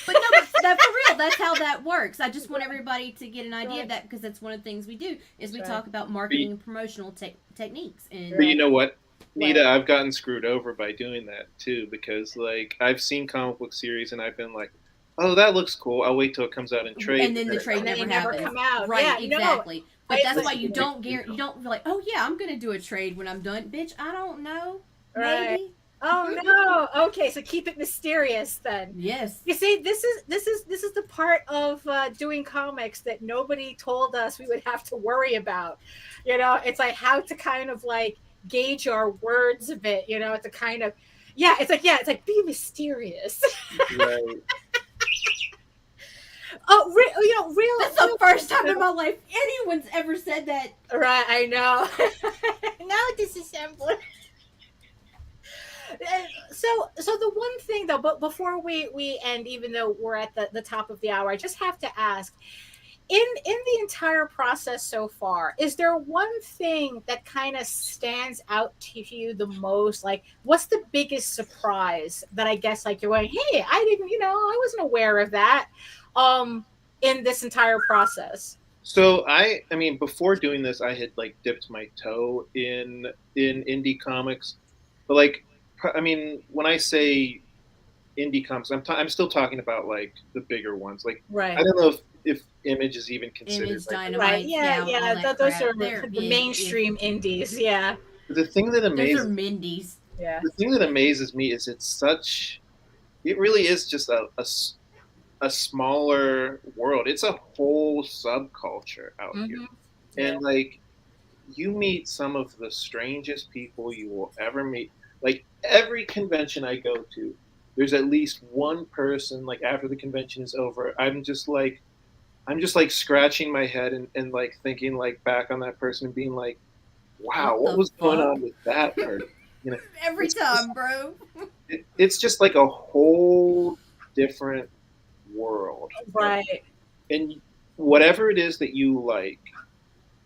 But for real, that's how that works. I just want everybody to get an idea Right. of that, because that's one of the things we do is we That's talk about marketing and promotional techniques. And But you know what, Nita, I've gotten screwed over by doing that too, because like I've seen comic book series and I've been like, oh, that looks cool. I'll wait till it comes out in trade. And then the trade never happens. come out. Right, Yeah, exactly. But Wait, that's why listen, you don't guarantee. You don't be like, oh yeah, I'm gonna do a trade when I'm done, bitch. I don't know. Right. Maybe. Oh no. Okay, so keep it mysterious then. Yes. You see, this is the part of doing comics that nobody told us we would have to worry about. You know, it's like how to kind of like gauge our words a bit. You know, to kind of it's like be mysterious. Right. Real. That's the first time in my life anyone's ever said that. Right, I know. Now disassembler. So the one thing though, but before we end, even though we're at the top of the hour, I just have to ask, in the entire process so far, is there one thing that kind of stands out to you the most? Like, what's the biggest surprise that I guess like you're going, hey, I wasn't aware of that in this entire process? So I mean, before doing this, I had like dipped my toe in indie comics, but like, I mean, when I say indie comics, I'm still talking about like the bigger ones. Like, right. I don't know if Image is even considered. Image, like, Dynamite, Right, yeah. Those are They're the mainstream indies, yeah. The thing that Those amazes are Mindies. Yeah. the thing that amazes me is it really is just a smaller world. It's a whole subculture out here, and like you meet some of the strangest people you will ever meet. Like every convention I go to, there's at least one person, like after the convention is over, I'm just like scratching my head and like thinking like back on that person and being like, wow, what was going on with that person? You know, Every time, bro. it's just like a whole different world. Right. And whatever it is that you like,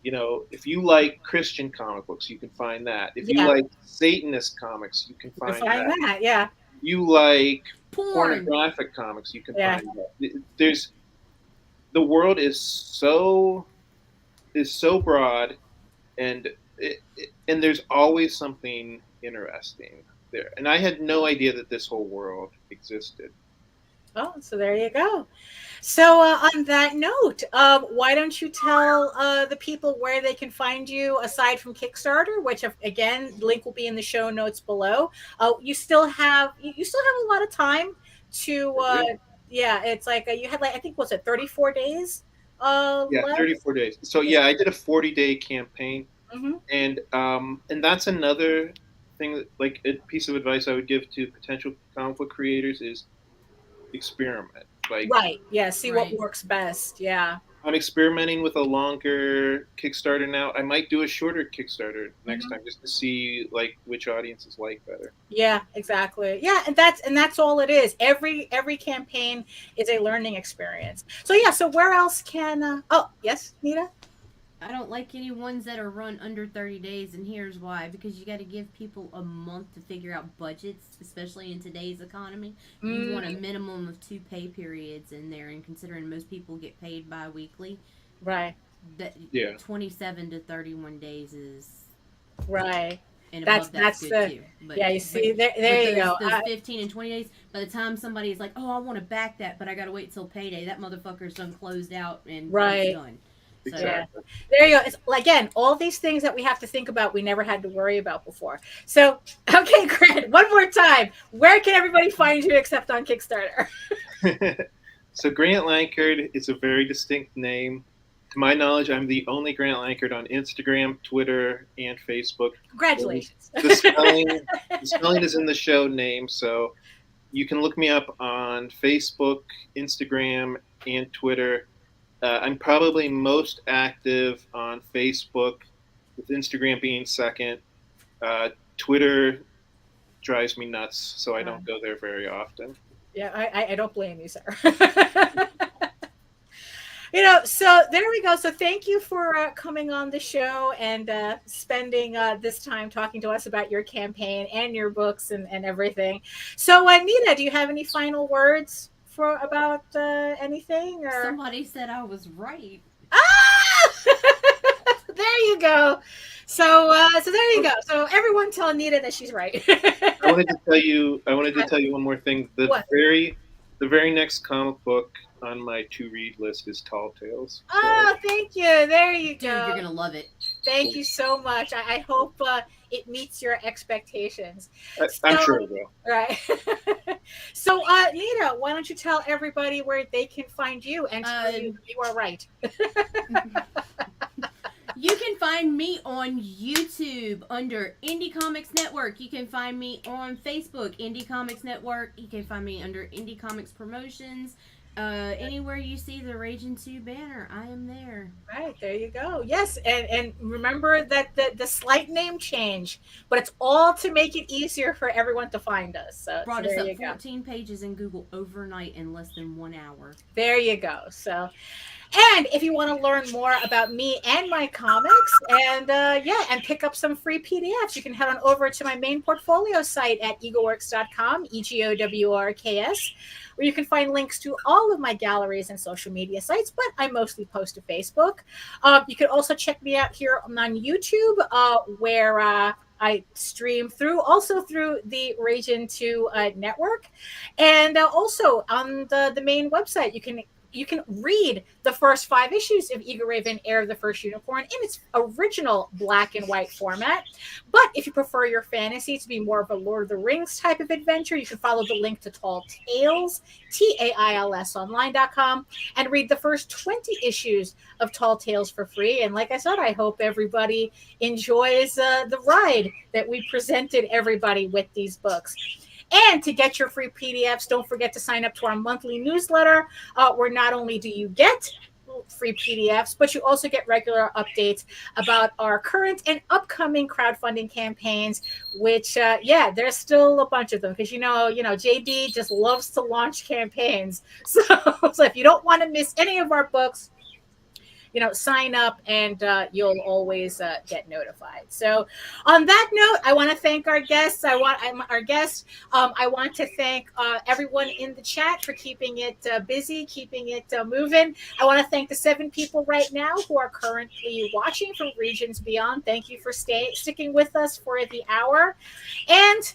you know, if you like Christian comic books, you can find that. If you like Satanist comics, you can find that. Yeah. You like Porn. pornographic comics, you can find that. The world is so broad, and there's always something interesting there. And I had no idea that this whole world existed. Oh, so there you go. So on that note, why don't you tell the people where they can find you aside from Kickstarter, which again, link will be in the show notes below. You still have a lot of time to it's like you had like, I think, was it 34 days? Left? 34 days. So I did a 40-day campaign, and that's another thing that, like, a piece of advice I would give to potential comic book creators is experiment. Like, right, yeah, see what works best. Yeah. I'm experimenting with a longer Kickstarter now. I might do a shorter Kickstarter next time just to see like which audiences like better. Yeah, exactly. Yeah, and that's all it is. Every campaign is a learning experience. So yeah, so where else can oh, yes, Nita? I don't like any ones that are run under 30 days, and here's why. Because you got to give people a month to figure out budgets, especially in today's economy. You want a minimum of 2 pay periods in there, and considering most people get paid bi-weekly, Right. that 27 to 31 days is Right. and above that's good too. But, yeah, you see, there you go. Those 15 and 20 days, by the time somebody's like, oh, I want to back that, but I got to wait till payday, that motherfucker's done closed out and it's done. So, yeah. There you go. It's, again, all these things that we have to think about, we never had to worry about before. So, okay, Grant, one more time. Where can everybody find you except on Kickstarter? So Grant Lankard is a very distinct name. To my knowledge, I'm the only Grant Lankard on Instagram, Twitter, and Facebook. Congratulations. The spelling is in the show name, so you can look me up on Facebook, Instagram, and Twitter. I'm probably most active on Facebook, with Instagram being second. Twitter drives me nuts, so I don't go there very often. Yeah, I don't blame you, sir. You know, so there we go. So thank you for coming on the show and spending this time talking to us about your campaign and your books and everything. So, Nita, do you have any final words about anything? Or somebody said I was right. Ah! There you go. So there you go. So everyone tell Nita that she's right. I wanted to tell you one more thing. The very next comic book on my to-read list is Tall Tales. So. Oh, thank you. There you go. Dude, you're gonna love it. Thank you so much. I hope it meets your expectations. I'm sure it will. Right. So, Nita, why don't you tell everybody where they can find you and tell you are right. You can find me on YouTube under Indie Comics Network. You can find me on Facebook, Indie Comics Network. You can find me under Indie Comics Promotions. Anywhere you see the Ragin 2 banner, I am there. Right, there you go. Yes, and remember that the slight name change, but it's all to make it easier for everyone to find us. So brought us up 14 pages in Google overnight in less than 1 hour. There you go. So, and if you want to learn more about me and my comics and pick up some free PDFs, you can head on over to my main portfolio site at egoworks.com, EGOWRKS, where you can find links to all of my galleries and social media sites, but I mostly post to Facebook. You can also check me out here on YouTube, where I stream through the Ragin 2 network. And also on the main website, you can read the first 5 issues of Eagle Raven, Heir of the First Unicorn in its original black and white format. But if you prefer your fantasy to be more of a Lord of the Rings type of adventure, you can follow the link to Tall Tales, TAILS online.com, and read the first 20 issues of Tall Tales for free. And like I said, I hope everybody enjoys the ride that we presented everybody with these books. And to get your free PDFs, don't forget to sign up to our monthly newsletter, where not only do you get free PDFs, but you also get regular updates about our current and upcoming crowdfunding campaigns, which, there's still a bunch of them because, JD just loves to launch campaigns. So if you don't want to miss any of our books, sign up and you'll always get notified. So on that note, I want to thank our guests. I want to thank everyone in the chat for keeping it busy, keeping it moving. I want to thank the 7 people right now who are currently watching from Regions Beyond. Thank you for sticking with us for the hour. And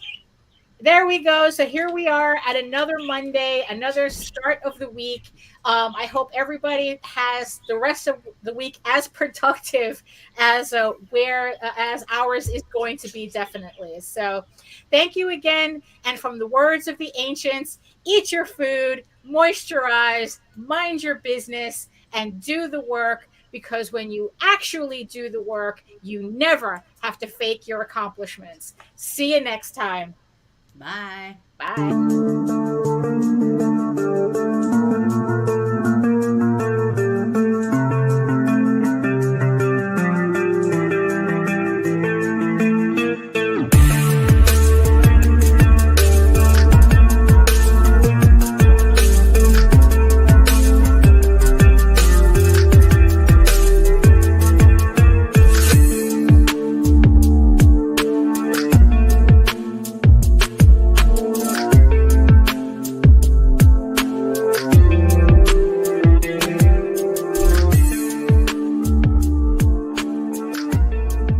there we go. So here we are at another Monday, another start of the week. I hope everybody has the rest of the week as productive as ours is going to be, definitely. So thank you again. And from the words of the ancients, eat your food, moisturize, mind your business, and do the work. Because when you actually do the work, you never have to fake your accomplishments. See you next time. Bye. Bye.